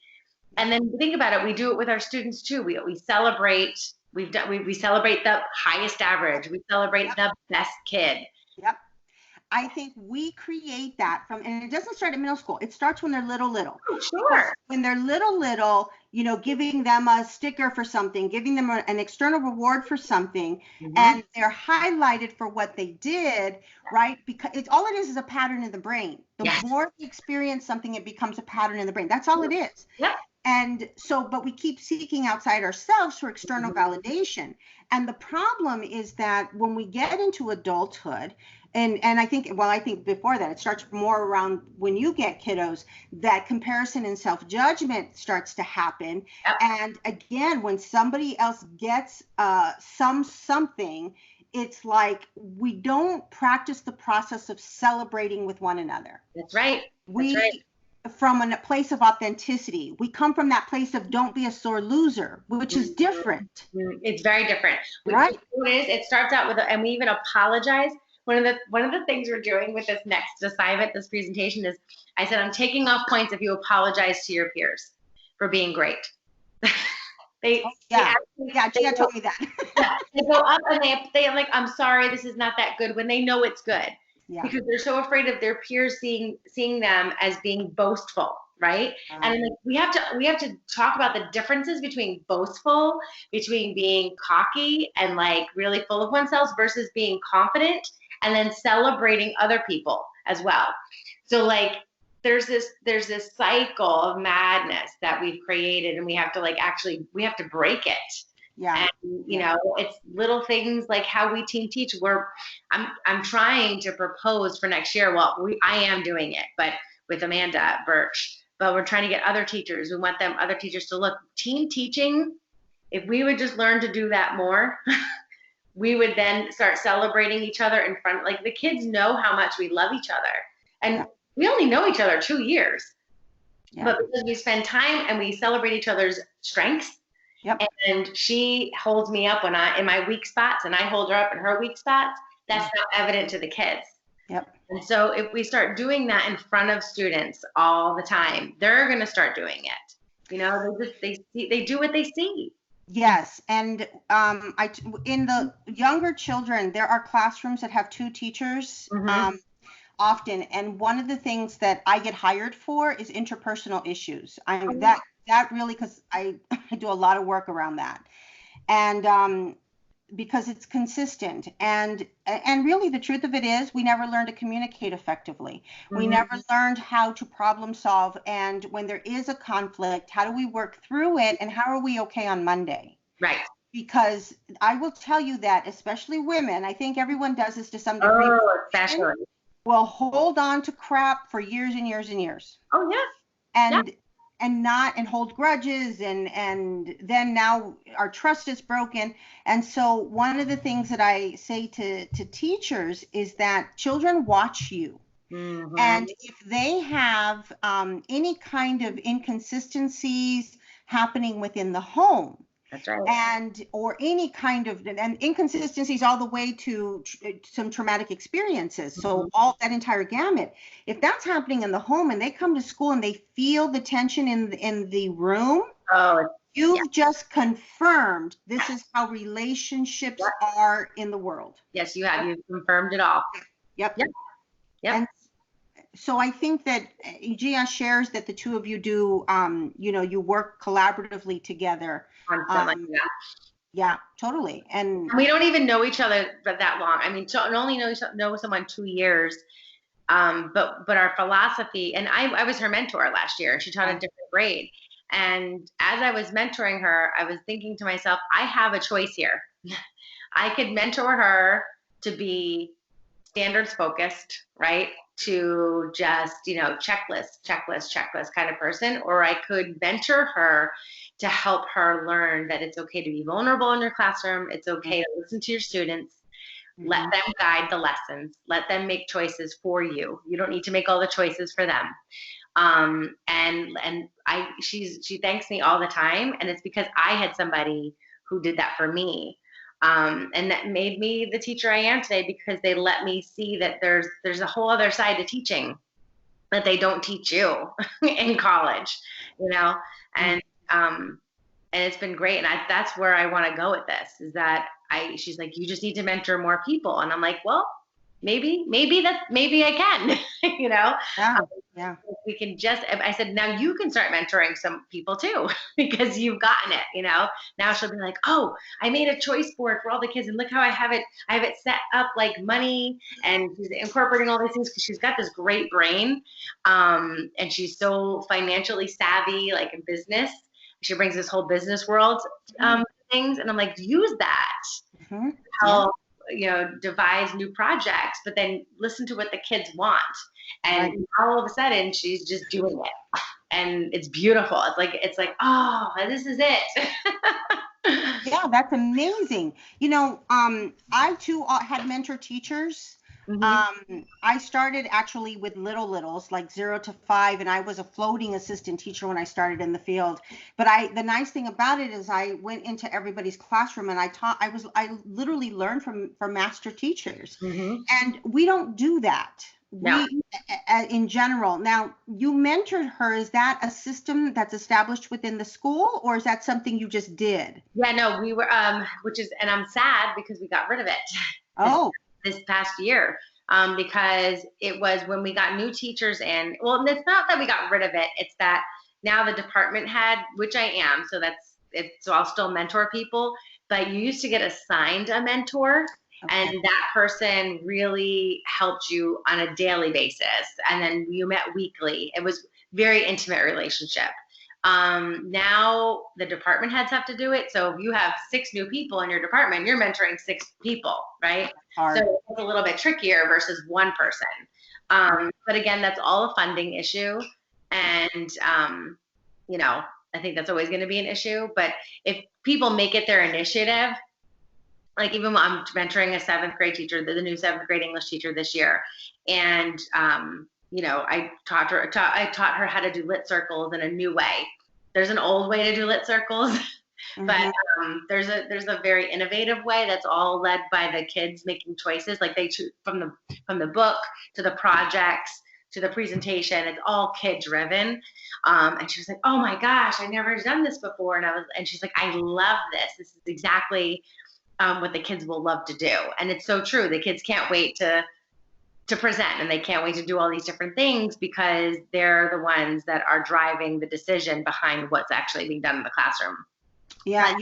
And then think about it, we do it with our students too. We celebrate. We celebrate the highest average. We celebrate the best kid. Yep. I think we create that and it doesn't start at middle school. It starts when they're little. Oh, sure. When they're little, you know, giving them a sticker for something, giving them an external reward for something, and they're highlighted for what they did, right? Because all it is a pattern in the brain. The more they experience something, it becomes a pattern in the brain. That's all it is. Yep. And so, but we keep seeking outside ourselves for external validation. And the problem is that when we get into adulthood, and I think, well, I think before that, it starts more around when you get kiddos, that comparison and self-judgment starts to happen. Yep. And again, when somebody else gets something, it's like we don't practice the process of celebrating with one another. That's right. That's right. From a place of authenticity. We come from that place of don't be a sore loser, which is different. It's very different. Right. It starts out with, and we even apologize. One of the things we're doing with this next assignment, this presentation, is I said, I'm taking off points if you apologize to your peers for being great. Ginette told me that. They go up and they're like, I'm sorry, this is not that good, when they know it's good. Yeah. Because they're so afraid of their peers seeing them as being boastful, right? And like, we have to talk about the differences between boastful, between being cocky and like really full of oneself versus being confident and then celebrating other people as well. So like there's this cycle of madness that we've created, and we have to break it. Yeah. And you know, it's little things like how we team teach. I'm trying to propose for next year. Well, I am doing it, but with Amanda Birch. But we're trying to get other teachers. We want other teachers to look. Team teaching, if we would just learn to do that more, we would then start celebrating each other in front. Like the kids know how much we love each other, and we only know each other 2 years. Yeah. But because we spend time and we celebrate each other's strengths. Yep. And she holds me up in my weak spots, and I hold her up in her weak spots. That's not evident to the kids. Yep. And so if we start doing that in front of students all the time, they're going to start doing it. You know, they do what they see. Yes. And in the younger children, there are classrooms that have 2 teachers. Often, and one of the things that I get hired for is interpersonal issues. That really, because I do a lot of work around that, and because it's consistent, and really the truth of it is we never learned to communicate effectively. We never learned how to problem solve, and when there is a conflict, how do we work through it, and how are we okay on Monday? Right. Because I will tell you that, especially women, I think everyone does this to some degree. Oh, especially. Will hold on to crap for years and years and years. Oh yeah. And hold grudges, and then now our trust is broken. And so one of the things that I say to teachers is that children watch you. And if they have any kind of inconsistencies happening within the home, that's right. Or any kind of inconsistencies all the way to some traumatic experiences. So all that entire gamut. If that's happening in the home and they come to school and they feel the tension in the room, you've just confirmed this is how relationships are in the world. Yes, you have. You've confirmed it all. Yep. And so I think that Gia shares that the 2 of you do, you work collaboratively together. Yeah, totally. And we don't even know each other that long. I mean, only know someone 2 years. But our philosophy, and I was her mentor last year, and she taught a different grade. And as I was mentoring her, I was thinking to myself, I have a choice here. I could mentor her to be standards focused, right? To just, checklist kind of person, or I could mentor her to help her learn that it's okay to be vulnerable in your classroom. It's okay to listen to your students. Let them guide the lessons. Let them make choices for you. You don't need to make all the choices for them. She thanks me all the time, and it's because I had somebody who did that for me. And that made me the teacher I am today, because they let me see that there's a whole other side to teaching that they don't teach you in college, and it's been great. And that's where I want to go with this, is that she's like, you just need to mentor more people. And I'm like, well, maybe I can, Yeah. Yeah. we can just, I said, now you can start mentoring some people too, because you've gotten it, now she'll be like, oh, I made a choice board for all the kids and look how I have it set up like money, and she's incorporating all these things because she's got this great brain. And she's so financially savvy, like in business. She brings this whole business world, things. And I'm like, use that. Mm-hmm. Help, devise new projects, but then listen to what the kids want. And all of a sudden she's just doing it. And it's beautiful. It's like, oh, this is it. Yeah, that's amazing. I too had mentor teachers. I started actually with littles, like 0 to 5, and I was a floating assistant teacher when I started in the field. But the nice thing about it is I went into everybody's classroom and I literally learned from master teachers. And we don't do that. No. In general. Now, you mentored her. Is that a system that's established within the school, or is that something you just did? Yeah, no, we were, and I'm sad because we got rid of it. Oh. This past year, because it was when we got new teachers in. Well, it's not that we got rid of it. It's that now the department head, which I am, so I'll still mentor people, but you used to get assigned a mentor. Okay. And that person really helped you on a daily basis. And then you met weekly. It was very intimate relationship. Now the department heads have to do it. So if you have 6 new people in your department, you're mentoring 6 people, right? So it's a little bit trickier versus one person. But again, that's all a funding issue. And, I think that's always going to be an issue. But if people make it their initiative, like even when I'm mentoring a 7th grade teacher, the new 7th grade English teacher this year. And, I taught her how to do lit circles in a new way. There's an old way to do lit circles, but there's a very innovative way that's all led by the kids making choices. Like they choose from the book to the projects to the presentation. It's all kid driven. And she was like, oh my gosh, I never done this before. And she's like, I love this. This is exactly what the kids will love to do. And it's so true. The kids can't wait to present, and they can't wait to do all these different things because they're the ones that are driving the decision behind what's actually being done in the classroom. Yeah,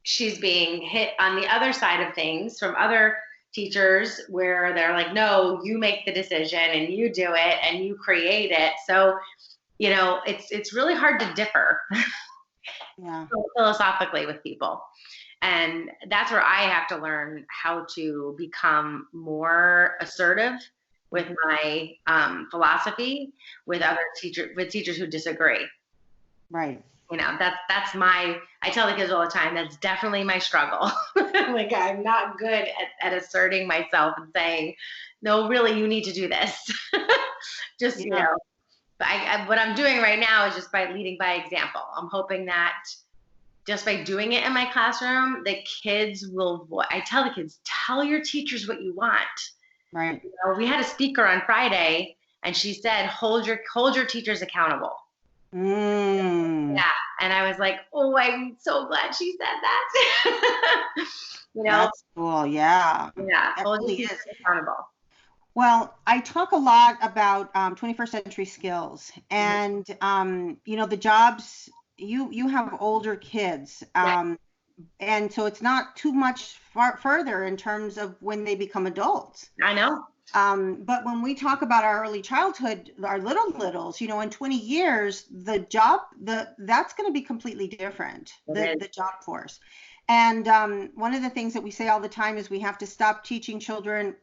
she's being hit on the other side of things from other teachers where they're like, no, you make the decision and you do it and you create it. So, it's really hard to differ philosophically with people. And that's where I have to learn how to become more assertive with my philosophy with other teachers who disagree. Right. That's I tell the kids all the time, that's definitely my struggle. Like I'm not good at asserting myself and saying, no, really, you need to do this. Just, but what I'm doing right now is just by leading by example. I'm hoping that just by doing it in my classroom, the kids I tell the kids, tell your teachers what you want. Right. We had a speaker on Friday and she said, hold your teachers accountable. Yeah. And I was like, oh, I'm so glad she said that. That's cool. Yeah. Yeah. Hold your teachers accountable. Well, I talk a lot about 21st century skills and, the jobs. You have older kids, and so it's not too much further in terms of when they become adults. I know. But when we talk about our early childhood, our littles, in 20 years, that's going to be completely different, the job force. And one of the things that we say all the time is we have to stop teaching children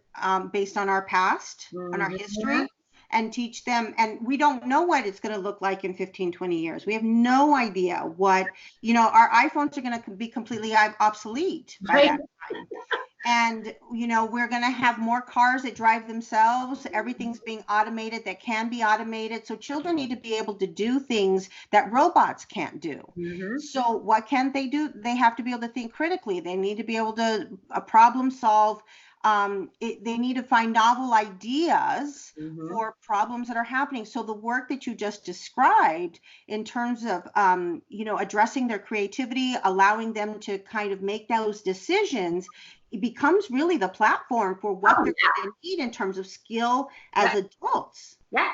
based on our past, on our history. And teach them, and we don't know what it's going to look like in 15, 20 years. We have no idea what, our iPhones are going to be completely obsolete by that time. And, we're going to have more cars that drive themselves. Everything's being automated that can be automated. So children need to be able to do things that robots can't do. So what can they do? They have to be able to think critically. They need to be able to problem solve. They need to find novel ideas for problems that are happening. So the work that you just described in terms of, addressing their creativity, allowing them to kind of make those decisions it becomes really the platform for what they're going to need in terms of skill as adults. Yeah.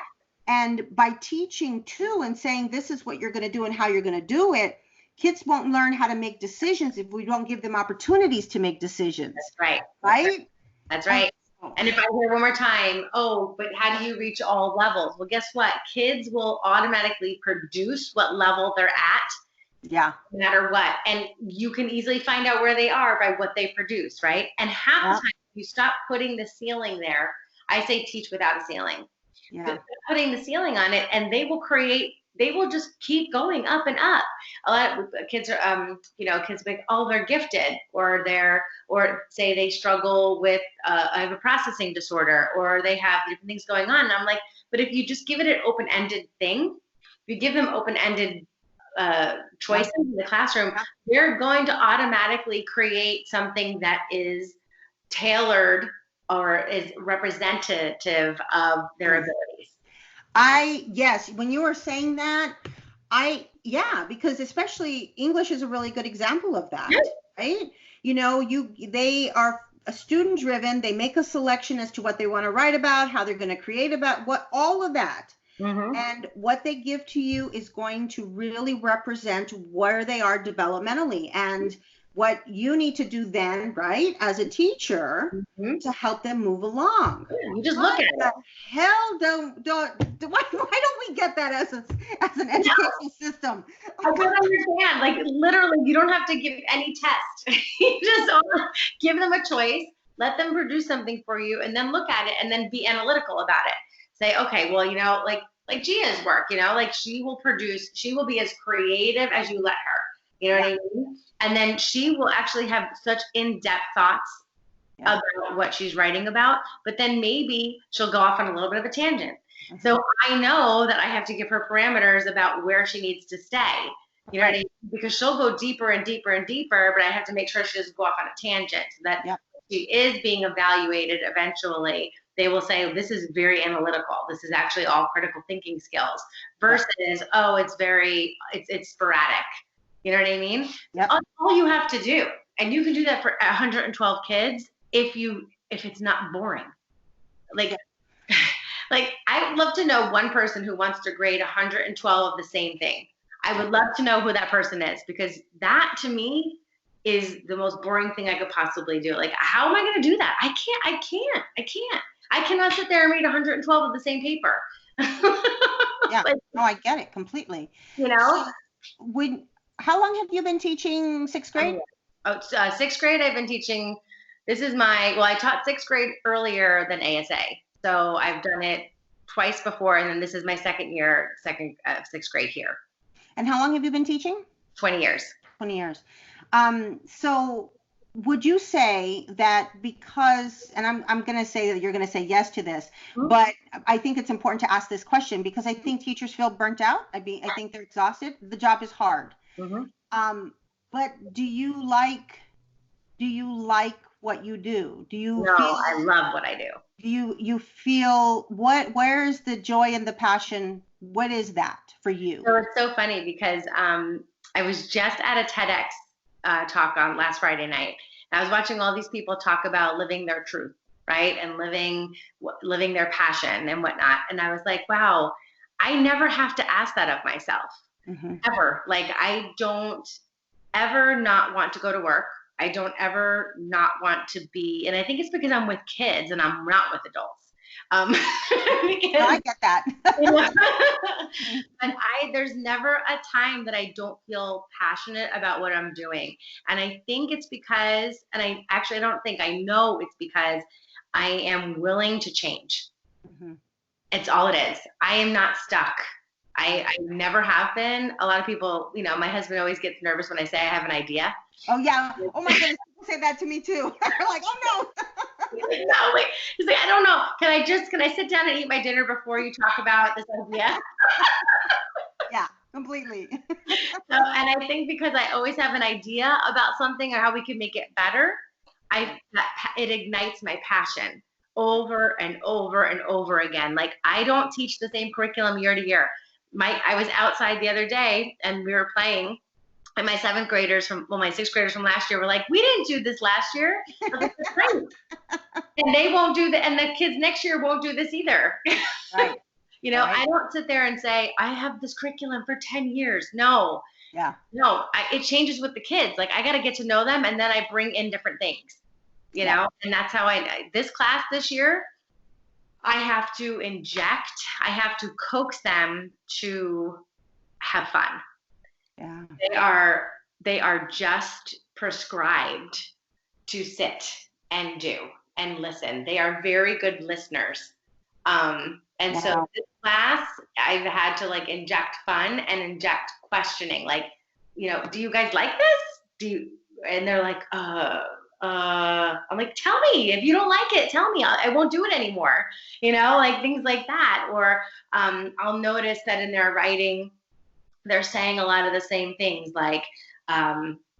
And by teaching too and saying this is what you're going to do and how you're going to do it, kids won't learn how to make decisions if we don't give them opportunities to make decisions. That's right. Right? That's right. And if I hear one more time, oh, but how do you reach all levels? Well, guess what? Kids will automatically produce what level they're at. Yeah. No matter what. And you can easily find out where they are by what they produce, right? And half the time, if you stop putting the ceiling there, I say teach without a ceiling. Yeah. Putting the ceiling on it, and they will just keep going up and up. A lot of kids are, kids think, oh, they're gifted, or say they struggle with, I have a processing disorder, or they have different things going on. And I'm like, but if you just give it an open-ended thing, if you give them open-ended choices in the classroom, they're going to automatically create something that is tailored or is representative of their abilities. Yes, when you were saying that, because especially English is a really good example of that, right? They are student driven. They make a selection as to what they want to write about, how they're going to create about all of that. Mm-hmm. And what they give to you is going to really represent where they are developmentally and what you need to do then, right, as a teacher, to help them move along. Yeah, you just look at it. What the hell why don't we get that as an educational system? I don't understand. Like, literally, you don't have to give any test. You just give them a choice, let them produce something for you, and then look at it and then be analytical about it. Say, okay, well, like Gia's work, like she will be as creative as you let her. You know what I mean? And then she will actually have such in-depth thoughts about what she's writing about, but then maybe she'll go off on a little bit of a tangent. So I know that I have to give her parameters about where she needs to stay. You know what I mean? Because she'll go deeper and deeper and deeper, but I have to make sure she doesn't go off on a tangent, so that she is being evaluated eventually. They will say, this is very analytical. This is actually all critical thinking skills versus, it's sporadic. You know what I mean? Yep. All you have to do, and you can do that for 112 kids if it's not boring. Like I would love to know one person who wants to grade 112 of the same thing. I would love to know who that person is, because that to me is the most boring thing I could possibly do. Like, how am I going to do that? I can't. I cannot sit there and read 112 of the same paper. Yeah. No, I get it completely. So how long have you been teaching sixth grade? Sixth grade, I've been teaching. I taught sixth grade earlier than ASA. So I've done it twice before, and then this is my second sixth grade here. And how long have you been teaching? 20 years. 20 years. So would you say that because, and I'm going to say that you're going to say yes to this, but I think it's important to ask this question because I think teachers feel burnt out. I think they're exhausted. The job is hard. But do you like what you do? I love what I do. Do you feel where is the joy and the passion? What is that for you? So it's so funny because I was just at a TEDx talk on last Friday night. I was watching all these people talk about living their truth, right? And living their passion and whatnot. And I was like, wow, I never have to ask that of myself, ever. Like, I don't ever not want to go to work. I don't ever not want to be, and I think it's because I'm with kids and I'm not with adults. I get that. And there's never a time that I don't feel passionate about what I'm doing. And I think it's because, and I know it's because I am willing to change. It's all it is. I am not stuck. I never have been. A lot of people, my husband always gets nervous when I say I have an idea. Oh, yeah. Oh, my goodness. People say that to me, too. They're like, oh, no. No, wait. He's like, I don't know. Can I sit down and eat my dinner before you talk about this idea? Yeah, completely. And I think because I always have an idea about something or how we can make it better, it ignites my passion over and over and over again. Like, I don't teach the same curriculum year to year. I was outside the other day and we were playing And my sixth graders from last year were like, we didn't do this last year. I was like, that's right. And they won't do that. And the kids next year won't do this either. Right. Right. I don't sit there and say, I have this curriculum for 10 years. No. Yeah. No, it changes with the kids. Like, I got to get to know them, and then I bring in different things, you know, and that's how this class this year, I have to coax them to have fun. Yeah. They are just prescribed to sit and do and listen. They are very good listeners. And so this class, I've had to like inject fun and inject questioning. Like, you know, do you guys like this? And they're like, I'm like, tell me. If you don't like it, tell me. I won't do it anymore. You know, like things like that. Or I'll notice that in their writing, they're saying a lot of the same things. Like,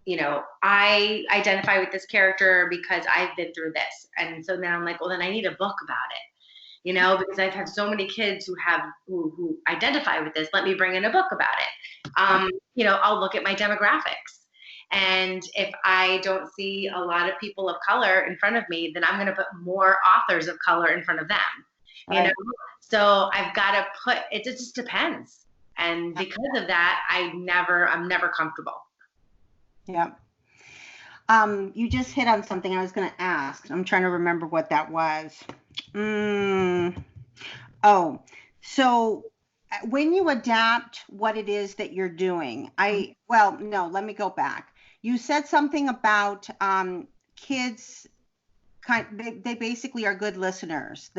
you know, I identify with this character because I've been through this. And so now I'm like, well, then I need a book about it. You know, because I've had so many kids who identify with this. Let me bring in a book about it. You know, I'll look at my demographics. And if I don't see a lot of people of color in front of me, then I'm going to put more authors of color in front of them. Right. You know, so I've got to it just depends. And because of that, I'm never comfortable. Yeah. You just hit on something I was going to ask. I'm trying to remember what that was. Oh, so when you adapt what it is that you're doing, let me go back. You said something about kids, they basically are good listeners.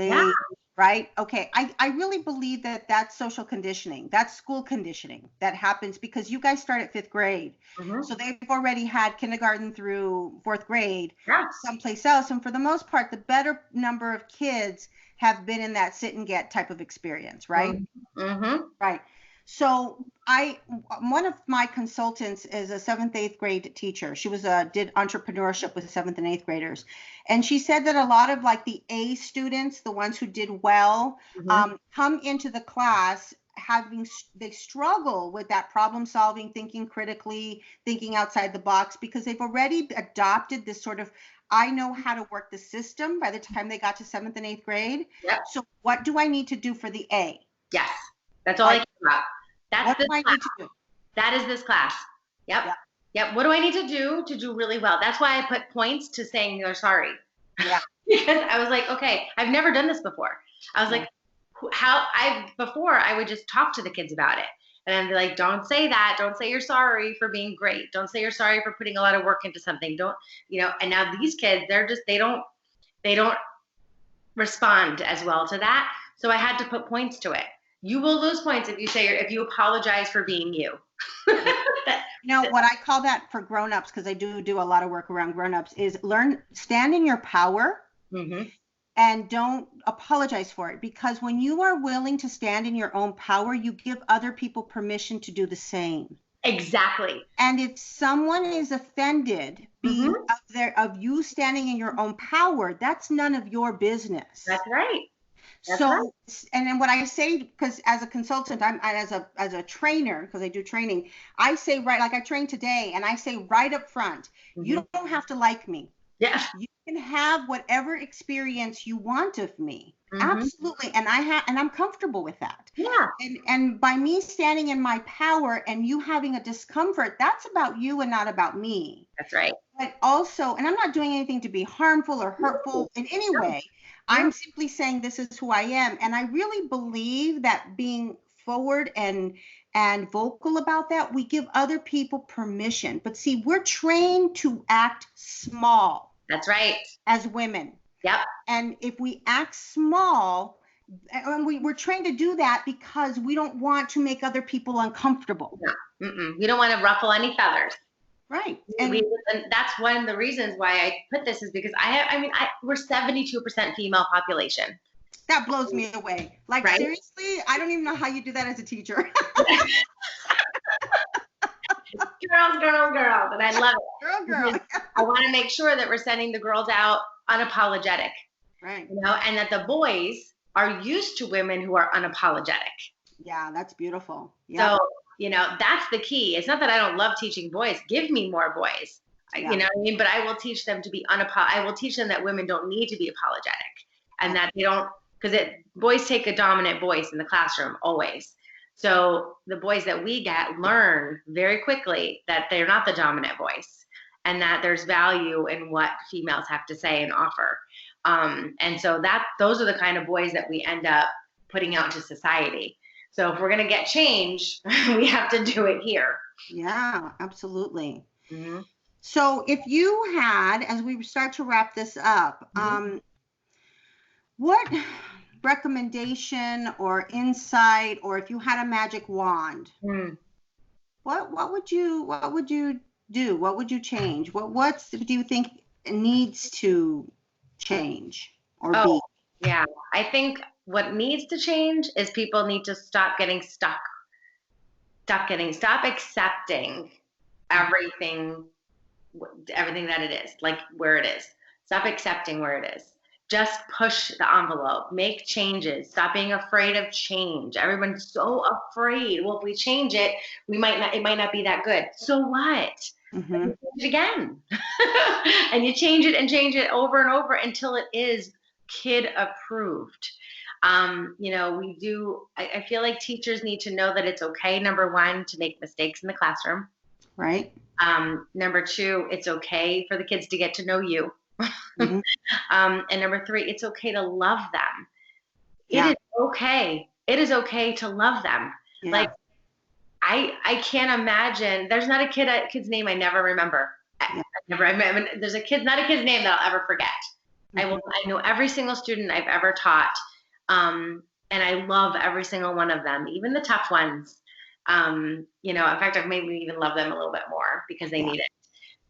Right? Okay. I really believe that that's social conditioning. That's school conditioning that happens because you guys start at 5th grade. Mm-hmm. So they've already had kindergarten through 4th grade someplace else. And for the most part, the better number of kids have been in that sit and get type of experience, right? Mm-hmm. Right. So one of my consultants is a 7th, 8th grade teacher. She did entrepreneurship with 7th and 8th graders. And she said that a lot of like the A students, the ones who did well, come into the class they struggle with that problem solving, thinking critically, thinking outside the box, because they've already adopted this sort of, I know how to work the system by the time they got to 7th and 8th grade. Yep. So what do I need to do for the A? Yes. That's all I care about. That's this class. That is this class. Yep. What do I need to do really well? That's why I put points to saying you're sorry. Yeah. Because I was like, okay, I've never done this before. I was like, before I would just talk to the kids about it. And I'd be like, don't say that. Don't say you're sorry for being great. Don't say you're sorry for putting a lot of work into something. Don't, you know, and now these kids, they don't respond as well to that. So I had to put points to it. You will lose points if you apologize for being you. What I call that for grown-ups, because I do a lot of work around grown-ups, is stand in your power and don't apologize for it. Because when you are willing to stand in your own power, you give other people permission to do the same. Exactly. And if someone is offended of you standing in your own power, that's none of your business. That's right. And then what I say, because as a consultant, as a trainer, because I do training, I say, like I trained today, and I say right up front, you don't have to like me. Yeah. You can have whatever experience you want of me. Absolutely. And I'm comfortable with that. Yeah. And by me standing in my power and you having a discomfort, that's about you and not about me. That's right. But also, and I'm not doing anything to be harmful or hurtful in any way. I'm simply saying this is who I am. And I really believe that being forward and vocal about that, we give other people permission. But see, we're trained to act small. That's right. As women. Yep. And if we act small, and we're trained to do that because we don't want to make other people uncomfortable. No. We don't want to ruffle any feathers. Right. And that's one of the reasons why I put this is because we're 72% female population. That blows me away. Like, right? Seriously, I don't even know how you do that as a teacher. Girls. And I love it. Girl. I want to make sure that we're sending the girls out unapologetic. Right. You know, and that the boys are used to women who are unapologetic. Yeah, that's beautiful. Yeah. So that's the key. It's not that I don't love teaching boys. Give me more boys. You know what I mean? But I will teach them to be I will teach them that women don't need to be apologetic, and that they don't, because boys take a dominant voice in the classroom always. So the boys that we get learn very quickly that they're not the dominant voice, and that there's value in what females have to say and offer. And so those are the kind of boys that we end up putting out into society. So if we're going to get change, we have to do it here. Yeah, absolutely. Mm-hmm. So if you had, as we start to wrap this up, what recommendation or insight, or if you had a magic wand, what would you do? What would you change? What do you think needs to change or be? Yeah, I think what needs to change is people need to stop getting stuck. Stop accepting everything that it is, like where it is. Stop accepting where it is. Just push the envelope, make changes, stop being afraid of change. Everyone's so afraid. Well, if we change it, it might not be that good. So what? Mm-hmm. You change it again. And you change it over and over until it is kid approved. I feel like teachers need to know that it's okay, number one, to make mistakes in the classroom. Right. Number two, it's okay for the kids to get to know you. Mm-hmm. And number three, it's okay to love them. Yeah. It is okay. It is okay to love them. Yeah. Like, I can't imagine, there's not a kid's name I never remember. There's not a kid's name that I'll ever forget. Mm-hmm. I know every single student I've ever taught. And I love every single one of them, even the tough ones. In fact, I've maybe even love them a little bit more because they need it.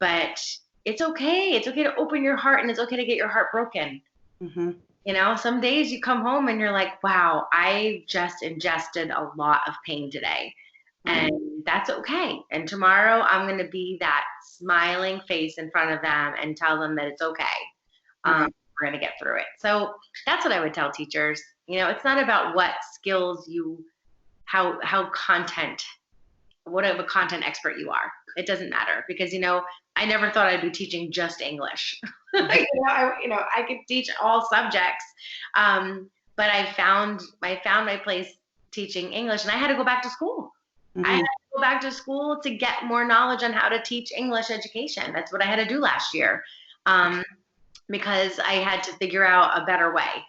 But it's okay. It's okay to open your heart, and it's okay to get your heart broken. Mm-hmm. Some days you come home and you're like, wow, I just ingested a lot of pain today. Mm-hmm. And that's okay. And tomorrow I'm going to be that smiling face in front of them and tell them that it's okay. Mm-hmm. We're going to get through it. So that's what I would tell teachers. It's not about what skills what of a content expert you are. It doesn't matter, because, I never thought I'd be teaching just English. I could teach all subjects. But I found my place teaching English, and I had to go back to school. Mm-hmm. I had to go back to school to get more knowledge on how to teach English education. That's what I had to do last year. Because I had to figure out a better way,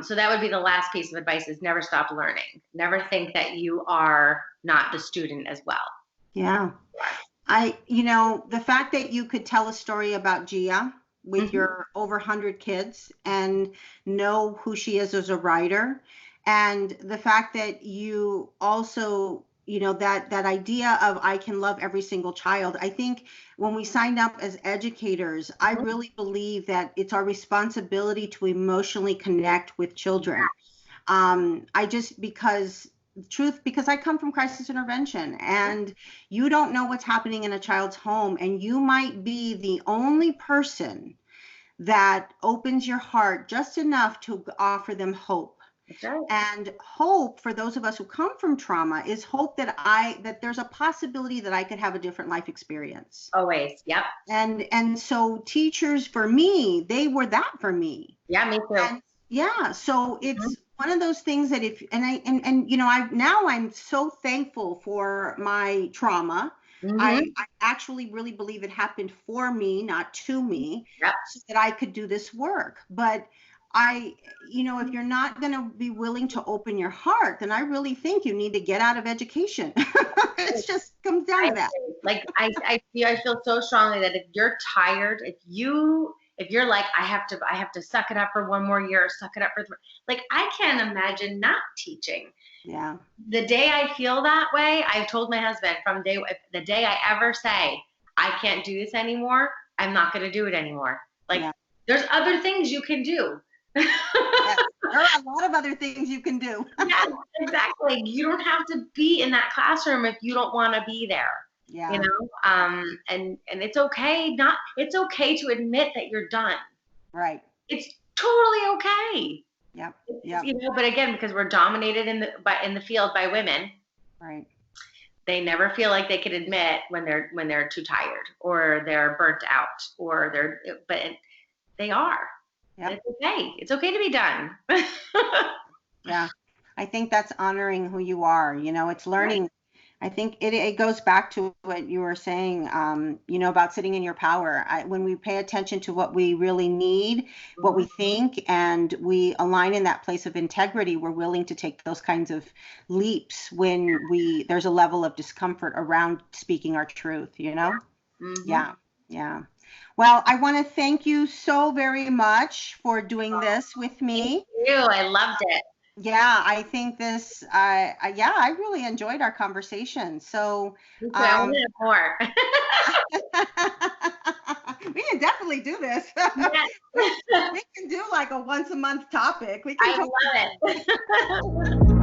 So that would be the last piece of advice, is never stop learning. Never think that you are not the student as well. Yeah. The fact that you could tell a story about Gia with mm-hmm. your over 100 kids and know who she is as a writer, and the fact that you also, that idea of I can love every single child. I think when we signed up as educators, I really believe that it's our responsibility to emotionally connect with children. Because I come from crisis intervention, and you don't know what's happening in a child's home, and you might be the only person that opens your heart just enough to offer them hope. Okay. And hope, for those of us who come from trauma, is hope that there's a possibility that I could have a different life experience. Always. Yep. And so teachers, for me, they were that for me. Yeah, me too. So it's one of those things that I'm so thankful for my trauma. Mm-hmm. I actually really believe it happened for me, not to me, so that I could do this work. But if you're not going to be willing to open your heart, then I really think you need to get out of education. It just comes down to that. Like, I feel so strongly that if you're tired, if you're like, I have to suck it up for one more year, suck it up for like, I can't imagine not teaching. Yeah. The day I feel that way, I've told my husband the day I ever say, I can't do this anymore, I'm not going to do it anymore. Like, there's other things you can do. Yes, there are a lot of other things you can do. Yes, exactly. You don't have to be in that classroom if you don't want to be there. Yeah. And it's okay. It's okay to admit that you're done. Right. It's totally okay. Yep. But again, because we're dominated in the field by women, Right. They never feel like they can admit when they're too tired or they're burnt out but they are. Yep. It's okay. It's okay to be done. Yeah. I think that's honoring who you are. It's learning. Right. I think it goes back to what you were saying, about sitting in your power. When we pay attention to what we really need, what we think, and we align in that place of integrity, we're willing to take those kinds of leaps when there's a level of discomfort around speaking our truth, Mm-hmm. Yeah. Well, I want to thank you so very much for doing this with me. Thank you. I loved it. Yeah, I think this, I really enjoyed our conversation. So, I want to have more. We can definitely do this. Yes. We can do like a once a month topic. I love it.